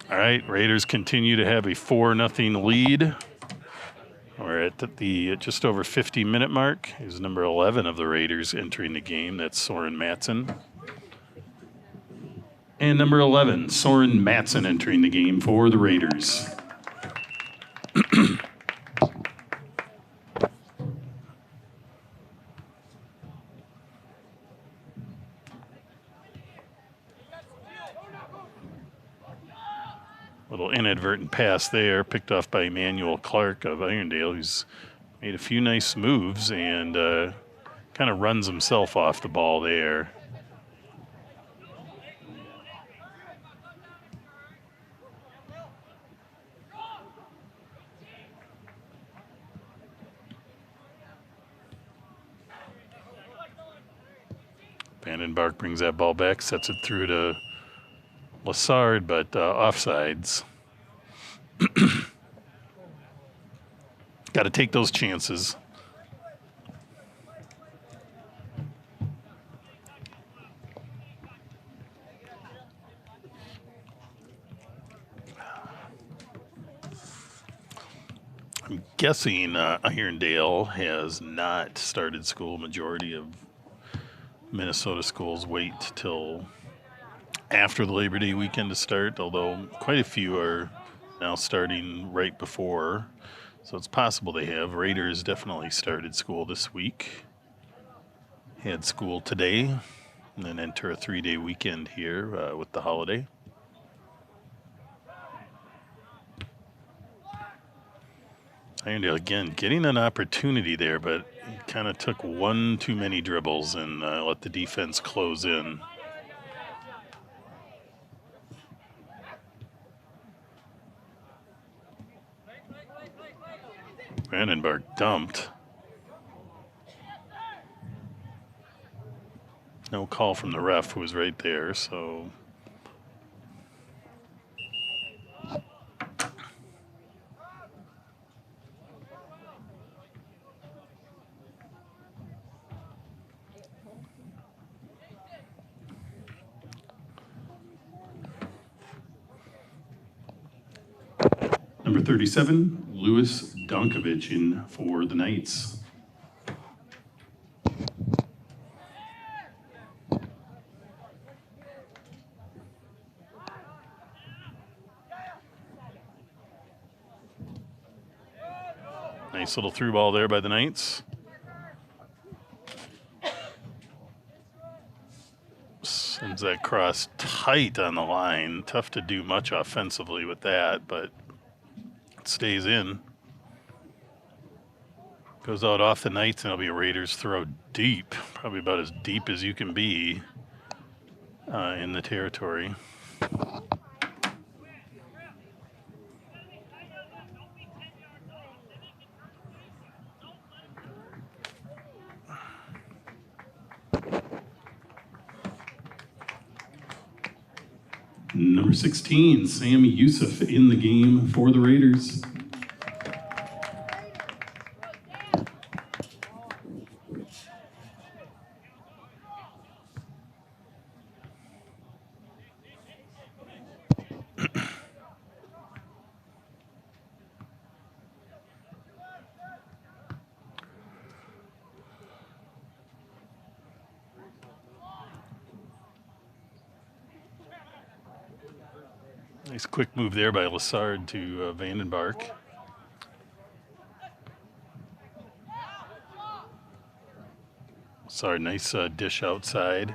All right, Raiders continue to have a 4-0 lead. We're at the just over 50-minute mark. Here's number 11 of the Raiders entering the game. That's Soren Matson. And number 11, Soren Matson entering the game for the Raiders. Little inadvertent pass there, picked off by Emmanuel Clark of Irondale, who's made a few nice moves and kind of runs himself off the ball there. Vandenberg brings that ball back, sets it through to Lassard, but offsides. Got to take those chances. I'm guessing Irondale has not started school. Majority of Minnesota schools wait till after the Labor Day weekend to start, although quite a few are now starting right before. So it's possible they have. Raiders definitely started school this week. Had school today, and then enter a 3-day weekend here with the holiday. Irondale, again, getting an opportunity there, but kind of took one too many dribbles and let the defense close in. Vandenberg dumped. No call from the ref, who was right there, so. Number 37, Louis Donkovich in for the Knights. Nice little through ball there by the Knights. Sends that cross tight on the line. Tough to do much offensively with that, but it stays in. Goes out off the Knights, and it'll be a Raiders throw deep, probably about as deep as you can be in the territory. Number 16, Sam Youssef in the game for the Raiders. Nice quick move there by Lassard to Vandenberg. Sorry, nice dish outside.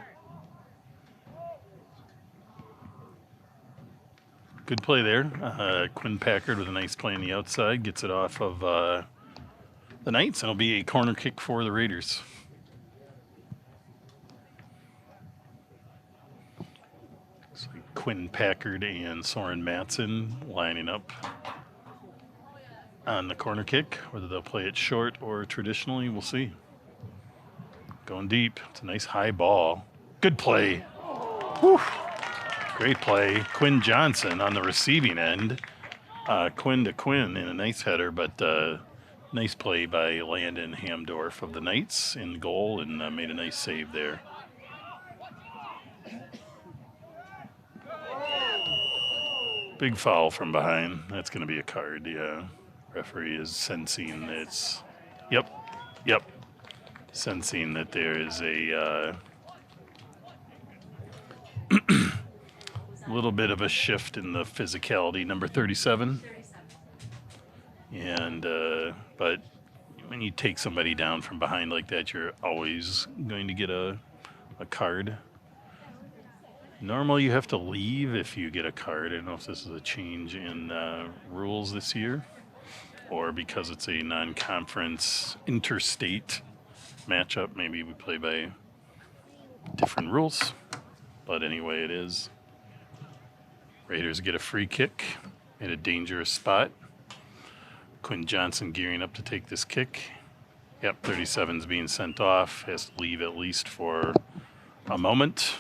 Good play there. Quinn Packard with a nice play on the outside. Gets it off of the Knights, and it'll be a corner kick for the Raiders. So Quinn Packard and Soren Matson lining up on the corner kick. Whether they'll play it short or traditionally, we'll see. Going deep. It's a nice high ball. Good play. Whew. Great play. Quinn Johnson on the receiving end. Quinn to Quinn in a nice header, but nice play by Landon Hamdorf of the Knights in goal, and made a nice save there. Big foul from behind. That's going to be a card, yeah. Referee is sensing it's... Yep. Sensing that there is a little bit of a shift in the physicality. Number 37. And, but when you take somebody down from behind like that, you're always going to get a card. Normally you have to leave if you get a card. I don't know if this is a change in rules this year or because it's a non-conference interstate matchup. Maybe we play by different rules. But anyway, it is. Raiders get a free kick in a dangerous spot. Quinn Johnson gearing up to take this kick. Yep, 37's being sent off. Has to leave at least for a moment.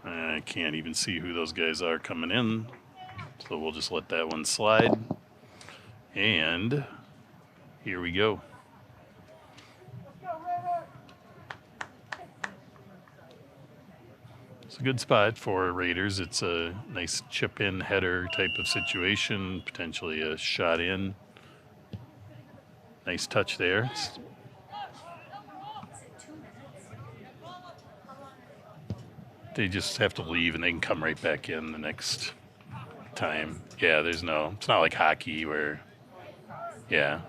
I can't even see who those guys are coming in. So we'll just let that one slide. And here we go. It's a good spot for Raiders. It's a nice chip-in header type of situation, potentially a shot in. Nice touch there. They just have to leave and they can come right back in the next time. Yeah, it's not like hockey where, yeah.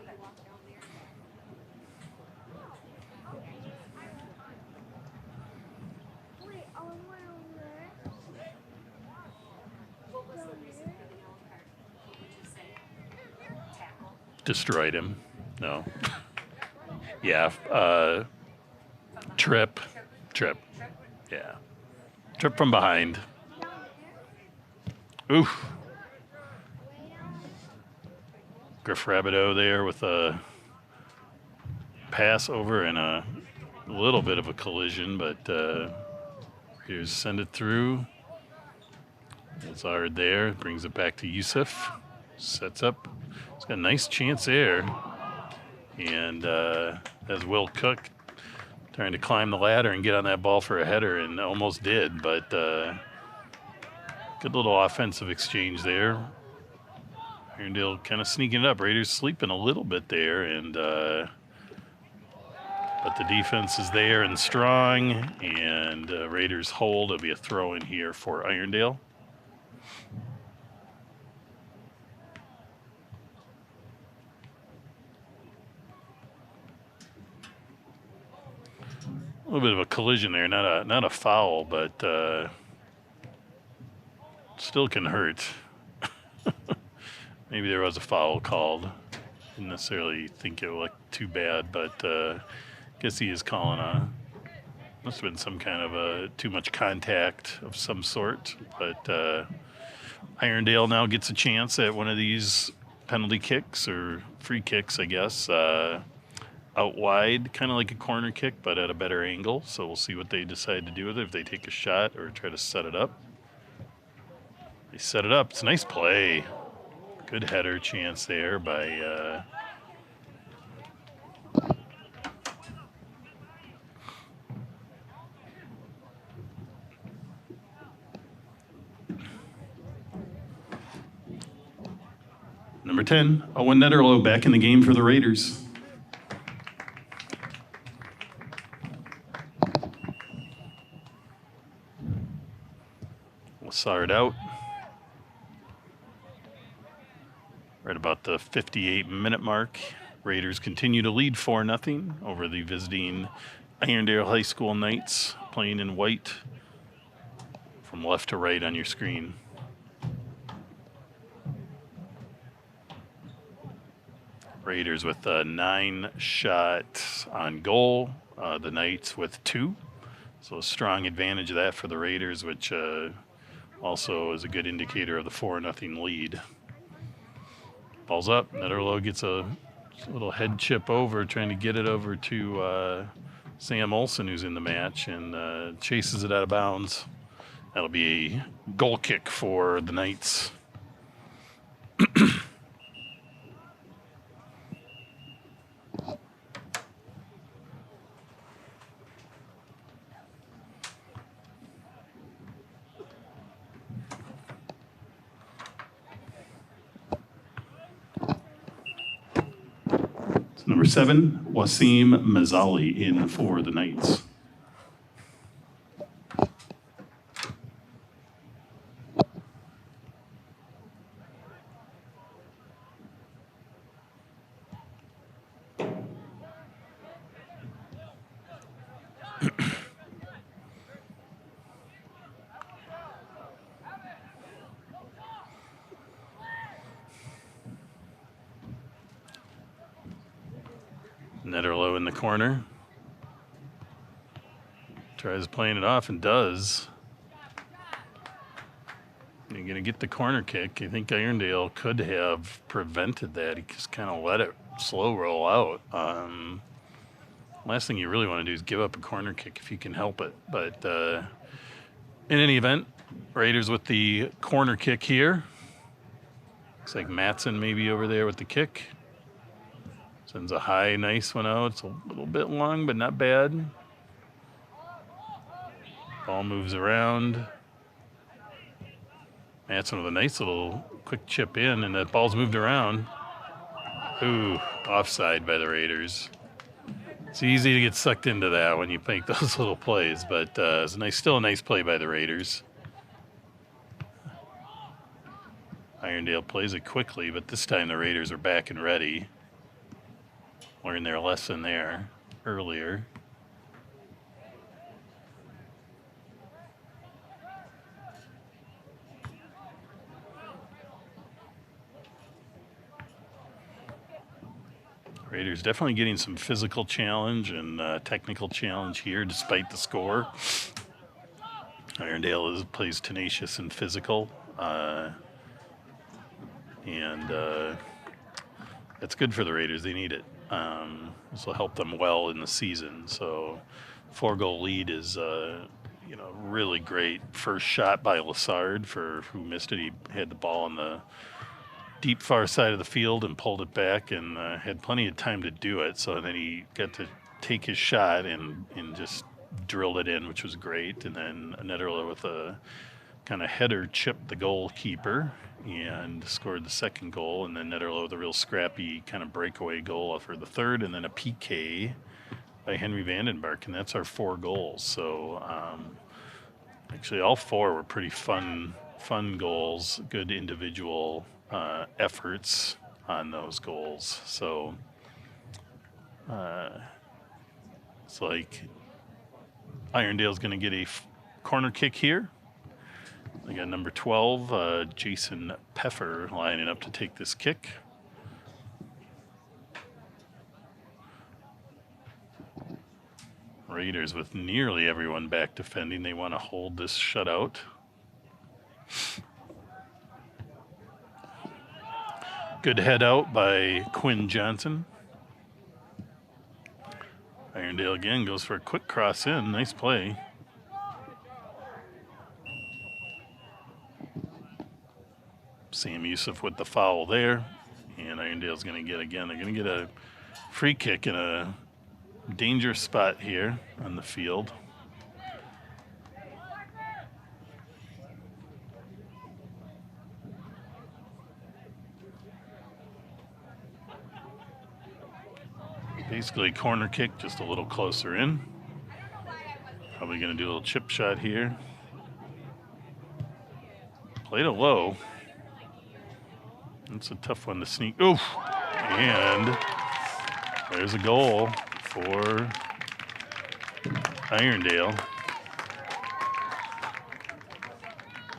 Destroyed him. No. Yeah. Trip. Yeah. Trip from behind. Oof. Griff Rabideau there with a pass over and a little bit of a collision, but Raiders send it through. Lazard there, brings it back to Yusuf. Sets up. He's got a nice chance there. And as Will Cook trying to climb the ladder and get on that ball for a header and almost did, but good little offensive exchange there. Irondale kind of sneaking it up. Raiders sleeping a little bit there, and but the defense is there and strong, and Raiders hold. It'll be a throw in here for Irondale. A little bit of a collision there, not a foul, but still can hurt. Maybe there was a foul called. Didn't necessarily think it looked too bad, but guess he is calling must have been some kind of a too much contact of some sort. But Irondale now gets a chance at one of these penalty kicks or free kicks, I guess. Out wide, kind of like a corner kick, but at a better angle. So we'll see what they decide to do with it, if they take a shot or try to set it up. They set it up. It's a nice play. Good header chance there by number 10, Owen Netterlow back in the game for the Raiders. Lazard out. Right about the 58-minute mark, Raiders continue to lead 4-0 over the visiting Irondale High School Knights, playing in white from left to right on your screen. Raiders with 9 shots on goal, the Knights with 2. So a strong advantage of that for the Raiders, which also is a good indicator of the 4-0 lead. Ball's up. Netterlow gets a little head chip over, trying to get it over to Sam Olson, who's in the match, and chases it out of bounds. That'll be a goal kick for the Knights. Number 7, Wasim Mazzali in for the Knights. Netterlow in the corner. Tries playing it off and does. You're going to get the corner kick. I think Irondale could have prevented that. He just kind of let it slow roll out. Last thing you really want to do is give up a corner kick if you can help it. But in any event, Raiders with the corner kick here. Looks like Matson maybe over there with the kick. Sends a high, nice one out. It's a little bit long, but not bad. Ball moves around. Matson with a nice little quick chip in, and that ball's moved around. Ooh, offside by the Raiders. It's easy to get sucked into that when you make those little plays, but it's still a nice play by the Raiders. Irondale plays it quickly, but this time the Raiders are back and ready. Learned their lesson there earlier. Raiders definitely getting some physical challenge and technical challenge here despite the score. Irondale plays tenacious and physical. And that's good for the Raiders. They need it. This will help them well in the season. So 4-goal lead is really great. First shot by Lassard who missed it. He had the ball on the deep far side of the field and pulled it back and had plenty of time to do it. So then he got to take his shot and just drilled it in, which was great. And then Netterlow with a kind of header chipped the goalkeeper and scored the second goal. And then Netterlow with a real scrappy kind of breakaway goal for the third, and then a PK by Henry Vandenberg. And that's our 4 goals. So actually all 4 were pretty fun goals, good individual efforts on those goals. So it's like Irondale's going to get a corner kick here. They got number 12, Jason Peffer, lining up to take this kick. Raiders with nearly everyone back defending. They want to hold this shutout. Good head out by Quinn Johnson. Irondale again goes for a quick cross in. Nice play. Sam Youssef with the foul there. And Irondale's going to get again. They're going to get a free kick in a dangerous spot here on the field. Basically corner kick, just a little closer in. Probably going to do a little chip shot here. Played it low. It's a tough one to sneak. Oof! And there's a goal for Irondale.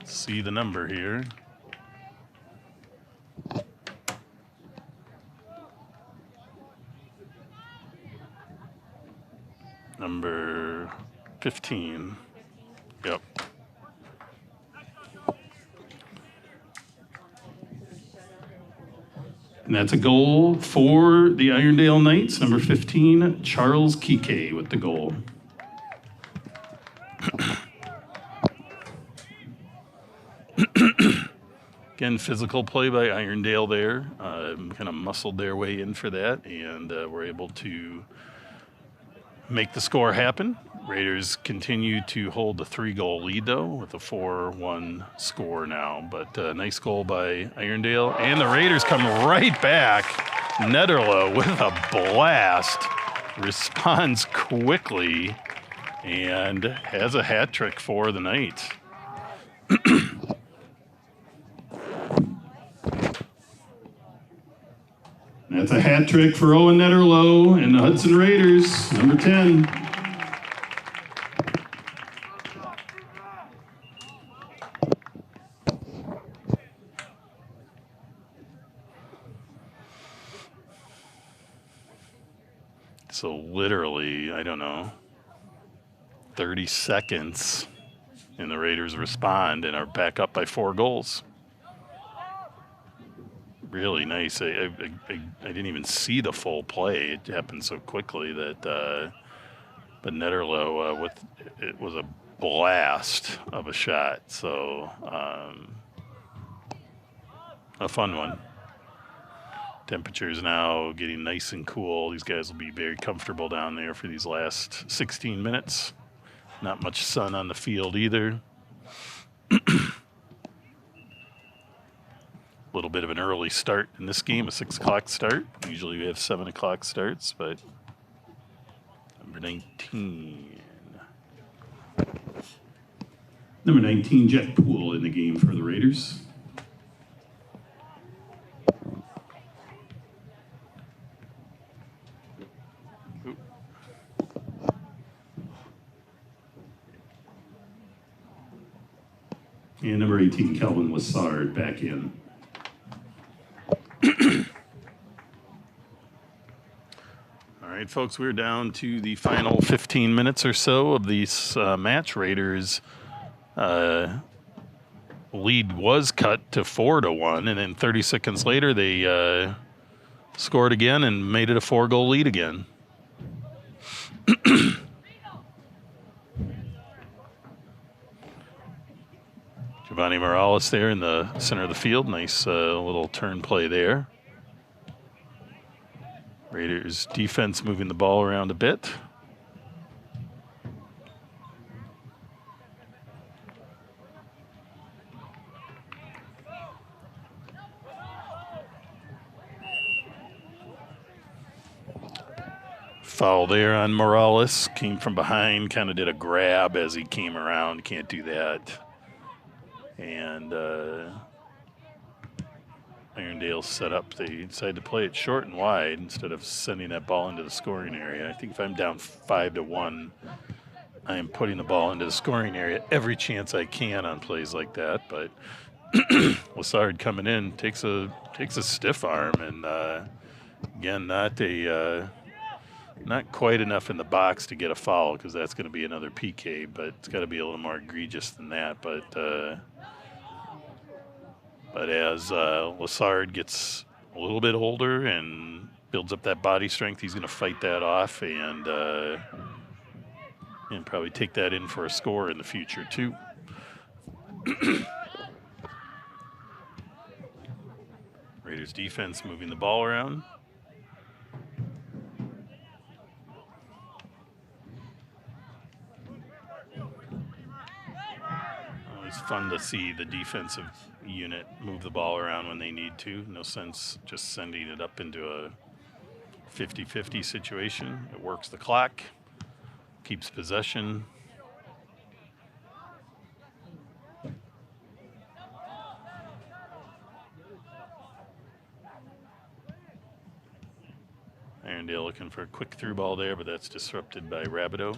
See the number here. Number 15. Yep. And that's a goal for the Irondale Knights. Number 15, Charles Kike with the goal. Again, physical play by Irondale there. Kind of muscled their way in for that, and were able to make the score happen. Raiders continue to hold the 3-goal lead, though, with a 4-1 score now. But nice goal by Irondale. And the Raiders come right back. Netterlow with a blast. Responds quickly and has a hat trick for the Knights. That's a hat trick for Owen Netterlow and the Hudson Raiders, number 10. So literally, I don't know, 30 seconds, and the Raiders respond and are back up by 4 goals. Really nice. I didn't even see the full play. It happened so quickly that but Netterlow it was a blast of a shot. So a fun one. Temperatures now getting nice and cool. These guys will be very comfortable down there for these last 16 minutes. Not much sun on the field either. A little bit of an early start in this game, a 6 o'clock start. Usually we have 7 o'clock starts, but number 19. Number 19, Jet Poole in the game for the Raiders. And number 18, Kelvin Lassard back in. All right, folks, we're down to the final 15 minutes or so of this match. Raiders lead was cut to 4-1, and then 30 seconds later they scored again and made it a 4-goal lead again. Giovanni Morales there in the center of the field. Nice little turn play there. Raiders defense moving the ball around a bit. Foul there on Morales. Came from behind, kind of did a grab as he came around. Can't do that. And Irondale set up. They decided to play it short and wide instead of sending that ball into the scoring area. I think if I'm down 5-1, I am putting the ball into the scoring area every chance I can on plays like that. But Lassard coming in takes a stiff arm, and again, not quite enough in the box to get a foul, because that's going to be another PK. But it's got to be a little more egregious than that. But as Lassard gets a little bit older and builds up that body strength, he's going to fight that off and probably take that in for a score in the future too. Raiders defense moving the ball around. It's fun to see the defensive unit move the ball around when they need to. No sense just sending it up into a 50-50 situation. It works the clock, keeps possession. Irondale looking for a quick through ball there, but that's disrupted by Rabideau.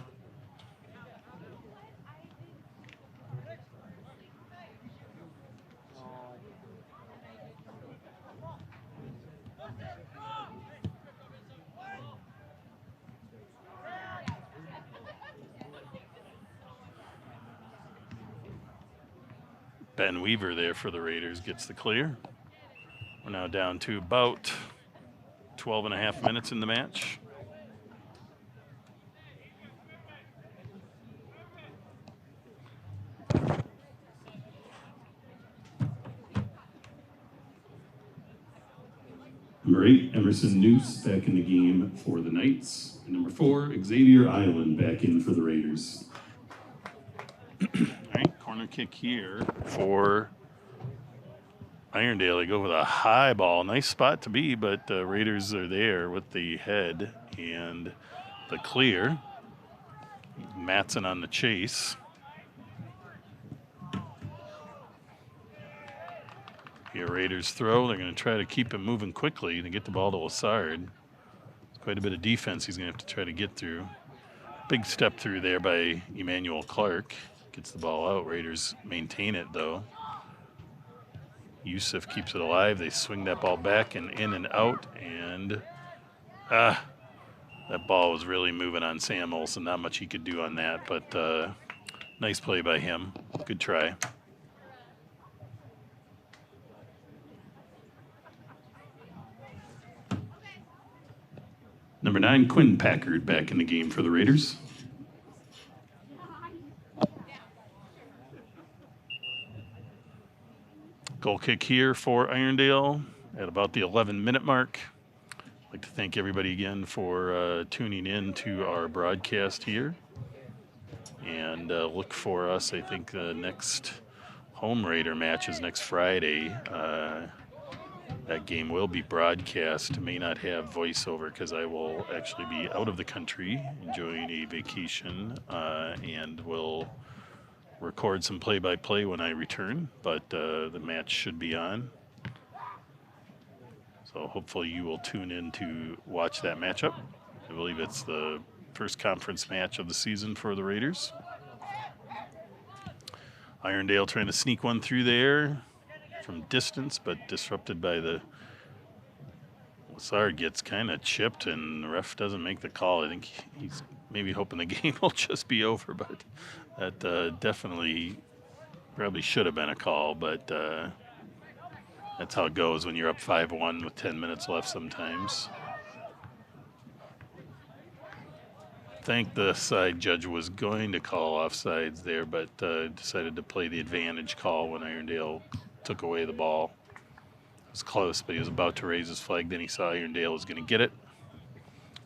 Ben Weaver there for the Raiders gets the clear. We're now down to about 12 and a half minutes in the match. Number 8, Emerson Noose back in the game for the Knights. And number 4, Xavier Island back in for the Raiders. All right, corner kick here for Irondale. They go with a high ball. Nice spot to be, but the Raiders are there with the head and the clear. Matson on the chase. Here, Raiders throw. They're going to try to keep it moving quickly to get the ball to Lassard. It's quite a bit of defense he's going to have to try to get through. Big step through there by Emmanuel Clark. Gets the ball out. Raiders maintain it, though. Yusuf keeps it alive. They swing that ball back and in and out. And that ball was really moving on Sam Olsen. Not much he could do on that, but nice play by him. Good try. Number 9, Quinn Packard back in the game for the Raiders. Goal kick here for Irondale at about the 11-minute mark. I'd like to thank everybody again for tuning in to our broadcast here. And look for us. I think the next home Raider match is next Friday. That game will be broadcast. May not have voiceover because I will actually be out of the country enjoying a vacation and will record some play-by-play when I return, but the match should be on. So hopefully you will tune in to watch that matchup. I believe it's the first conference match of the season for the Raiders. Irondale trying to sneak one through there from distance, but disrupted by the Lassard gets kind of chipped and the ref doesn't make the call. I think he's maybe hoping the game will just be over, but that definitely probably should have been a call, but that's how it goes when you're up 5-1 with 10 minutes left sometimes. I think the side judge was going to call offsides there, but decided to play the advantage call when Irondale took away the ball. It was close, but he was about to raise his flag. Then he saw Irondale was going to get it,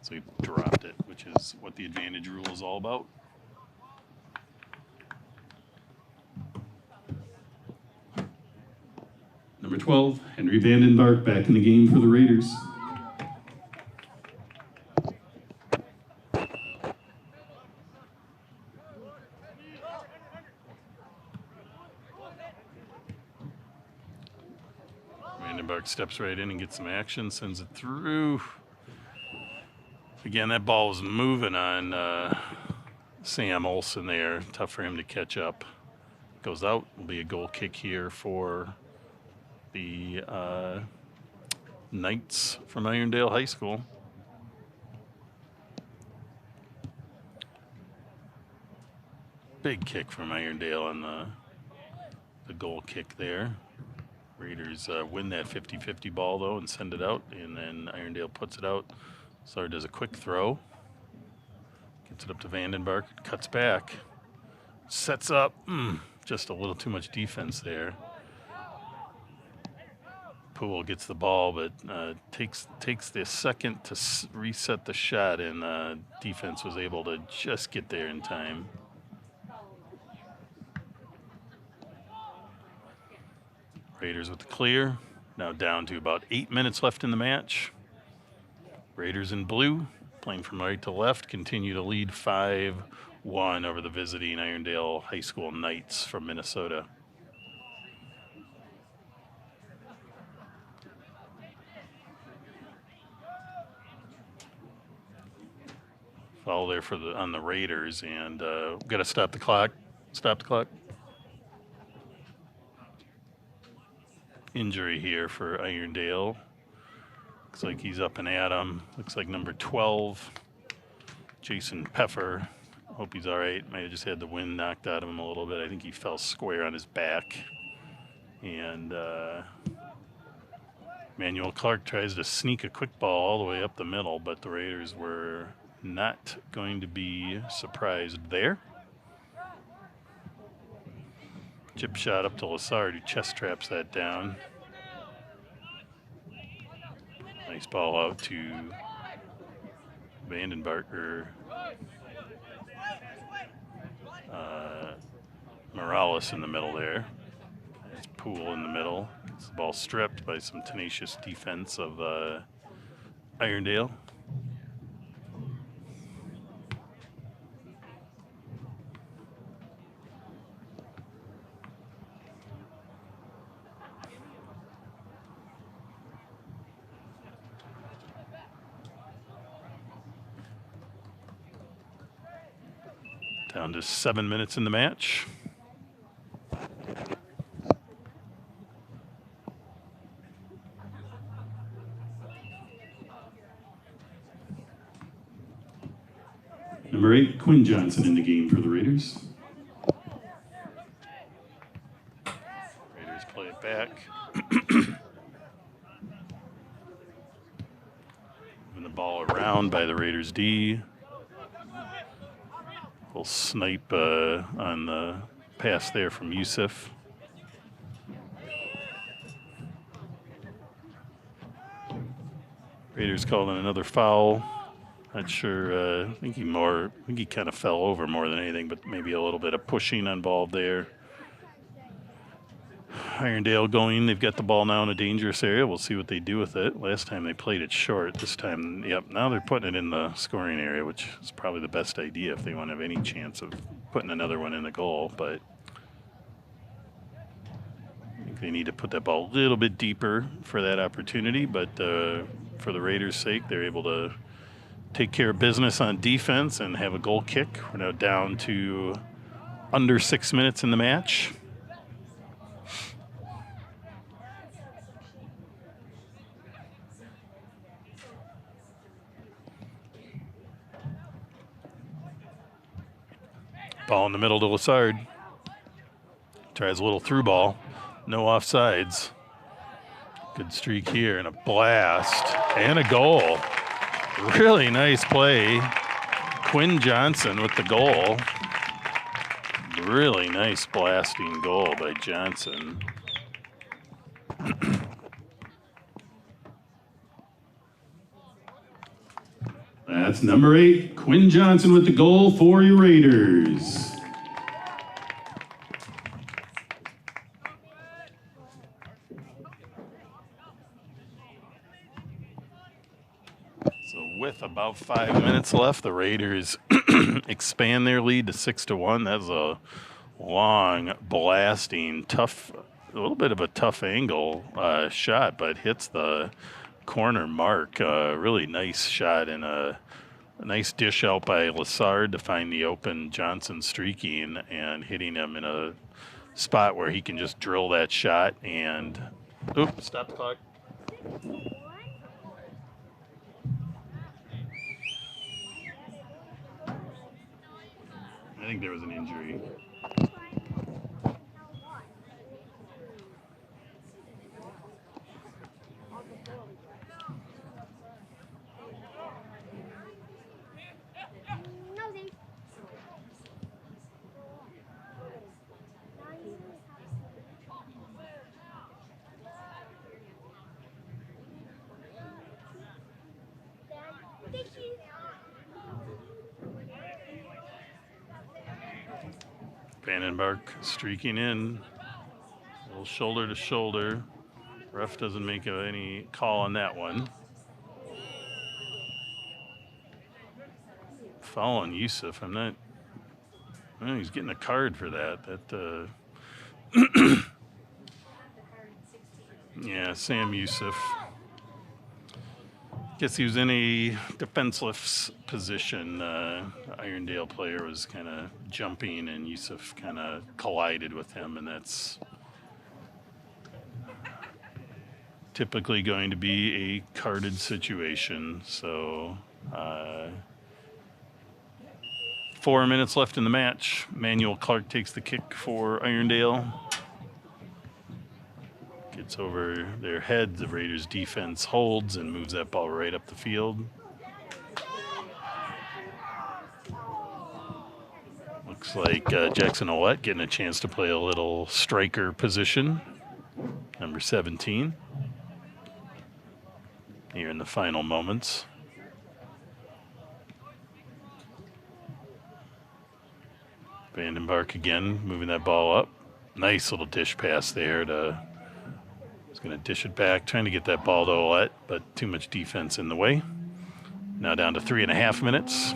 so he dropped it, which is what the advantage rule is all about. Number 12, Henry Vandenbark back in the game for the Raiders. Vandenbark steps right in and gets some action, sends it through. Again, that ball was moving on Sam Olsen there. Tough for him to catch up. Goes out. Will be a goal kick here for the Knights from Irondale High School. Big kick from Irondale on the goal kick there. Raiders win that 50-50 ball, though, and send it out, and then Irondale puts it out. Sar does a quick throw. Gets it up to Vandenbark. Cuts back. Sets up. Just a little too much defense there. Poole gets the ball, but takes the second to reset the shot, and defense was able to just get there in time. Raiders with the clear. Now down to about 8 minutes left in the match. Raiders in blue, playing from right to left, continue to lead 5-1 over the visiting Irondale High School Knights from Minnesota. Foul there on the Raiders, and got to stop the clock. Stop the clock. Injury here for Irondale. Looks like he's up and at him. Looks like number 12, Jason Peffer. Hope he's all right. Might have just had the wind knocked out of him a little bit. I think he fell square on his back. And Manuel Clark tries to sneak a quick ball all the way up the middle, but the Raiders were not going to be surprised there. Chip shot up to Lassard, who chest traps that down. Nice ball out to Vandenbarker. Morales in the middle there. There's Poole in the middle. It's the ball stripped by some tenacious defense of Irondale. Down to 7 minutes in the match. Number 8, Quinn Johnson in the game for the Raiders. Raiders play it back. Moving the ball around by the Raiders D. Little snipe on the pass there from Yusuf. Raiders calling another foul. Not sure. I think he kind of fell over more than anything, but maybe a little bit of pushing involved there. Irondale going. They've got the ball now in a dangerous area. We'll see what they do with it. Last time they played it short. This time, yep, now they're putting it in the scoring area, which is probably the best idea if they want to have any chance of putting another one in the goal. But I think they need to put that ball a little bit deeper for that opportunity. But for the Raiders' sake, they're able to take care of business on defense and have a goal kick. We're now down to under 6 minutes in the match. Ball in the middle to Lassard. Tries a little through ball. No offsides. Good streak here and a blast and a goal. Really nice play. Quinn Johnson with the goal. Really nice blasting goal by Johnson. That's number 8, Quinn Johnson with the goal for your Raiders. So with about 5 minutes left, the Raiders expand their lead to 6-1. That's a long, blasting, tough, a little bit of a tough angle shot, but hits the corner mark. Really nice shot and a nice dish out by Lassard to find the open Johnson streaking and hitting him in a spot where he can just drill that shot and oops, stop the clock. I think there was an injury. Vandenbark streaking in, a little shoulder to shoulder. Ref doesn't make any call on that one. Foul on Yusuf. He's getting a card for that. Yeah, Sam Yusuf Guess he was in a defenseless position. Irondale player was kind of jumping, and Yusuf kind of collided with him, and that's typically going to be a carded situation. So 4 minutes left in the match. Manuel Clark takes the kick for Irondale. Gets over their head. The Raiders defense holds and moves that ball right up the field. Looks like Jackson Ouellette getting a chance to play a little striker position. Number 17. Here in the final moments. Vandenbark again, moving that ball up. Nice little dish pass there to... He's going to dish it back, trying to get that ball to Ouellette, but too much defense in the way. Now down to 3.5 minutes.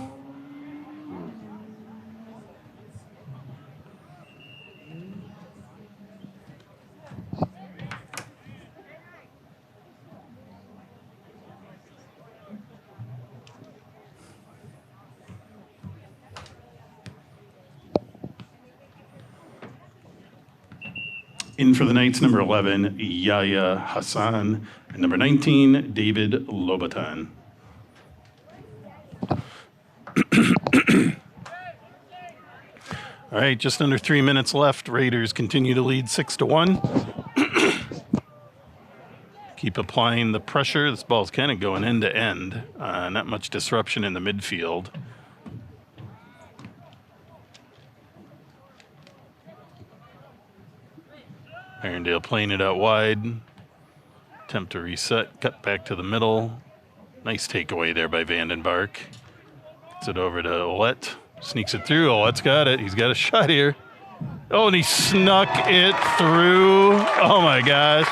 In for the Knights, number 11, Yahya Hassan, and number 19, David Lobaton. All right, just under 3 minutes left. Raiders continue to lead 6-1. Keep applying the pressure. This ball's kind of going end to end. Not much disruption in the midfield. Irondale playing it out wide. Attempt to reset. Cut back to the middle. Nice takeaway there by Vandenbark. Gets it over to Ouellette. Sneaks it through. Ouellette's got it. He's got a shot here. Oh, and he snuck it through. Oh, my gosh.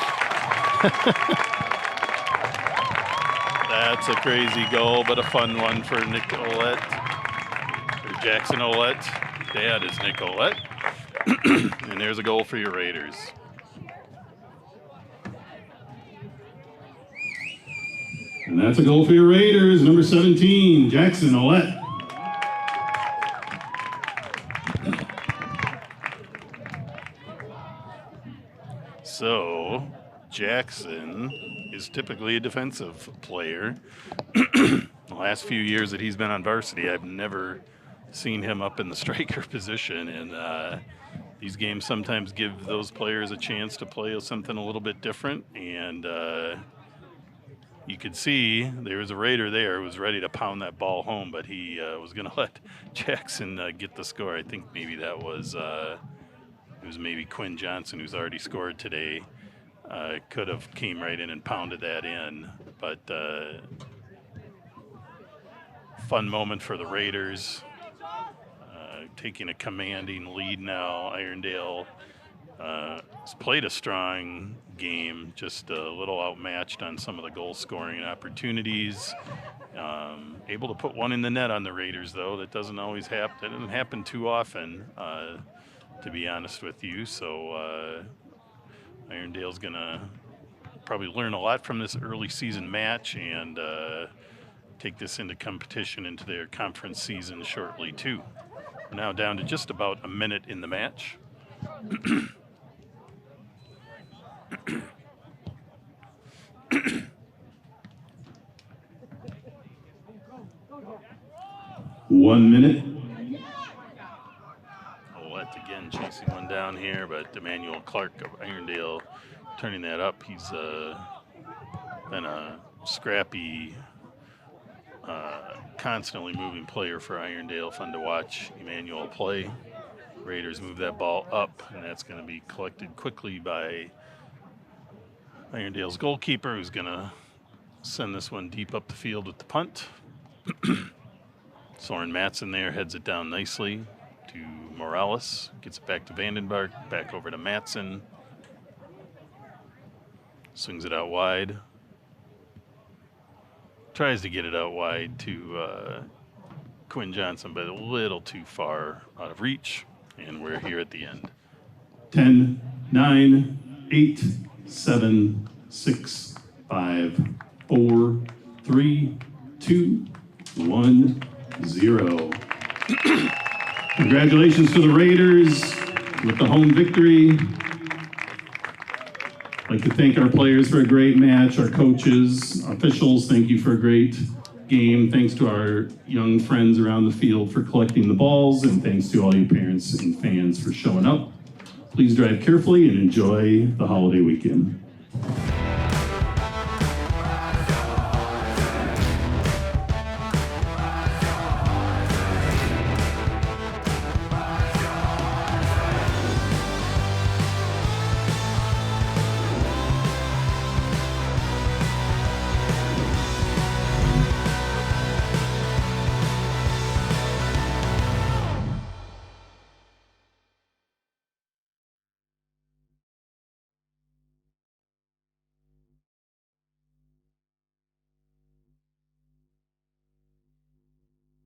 That's a crazy goal, but a fun one for Nick Ouellette. Or Jackson Ouellette. Dad is Nick Ouellette. And there's a goal for your Raiders. And that's a goal for your Raiders, number 17, Jackson Ouellette. So, Jackson is typically a defensive player. The last few years that he's been on varsity, I've never seen him up in the striker position. And these games sometimes give those players a chance to play something a little bit different. And you could see there was a Raider there who was ready to pound that ball home, but he was going to let Jackson get the score. I think maybe that was it was maybe Quinn Johnson, who's already scored today. Could have came right in and pounded that in, but fun moment for the Raiders. Taking a commanding lead now. Irondale has played a strong game, just a little outmatched on some of the goal scoring opportunities. Able to put one in the net on the Raiders, though. That doesn't always happen. That doesn't happen too often, to be honest with you. So Irondale's going to probably learn a lot from this early season match and take this into competition into their conference season shortly, too. We're now down to just about a minute in the match. 1 minute. Ouellette again chasing one down here, but Emmanuel Clark of Irondale turning that up. He's been a scrappy, constantly moving player for Irondale. Fun to watch Emmanuel play. Raiders move that ball up, and that's going to be collected quickly by Irondale's goalkeeper, who's going to send this one deep up the field with the punt. Soren Matson there heads it down nicely to Morales. Gets it back to Vandenbark, back over to Matson. Swings it out wide. Tries to get it out wide to Quinn Johnson, but a little too far out of reach. And we're here at the end. 10, 9, 8, 7, 6, 5, 4, 3, 2, 1, 0. Congratulations to the Raiders with the home victory. I'd like to thank our players for a great match, our coaches, officials, thank you for a great game. Thanks to our young friends around the field for collecting the balls, and thanks to all you parents and fans for showing up. Please drive carefully and enjoy the holiday weekend.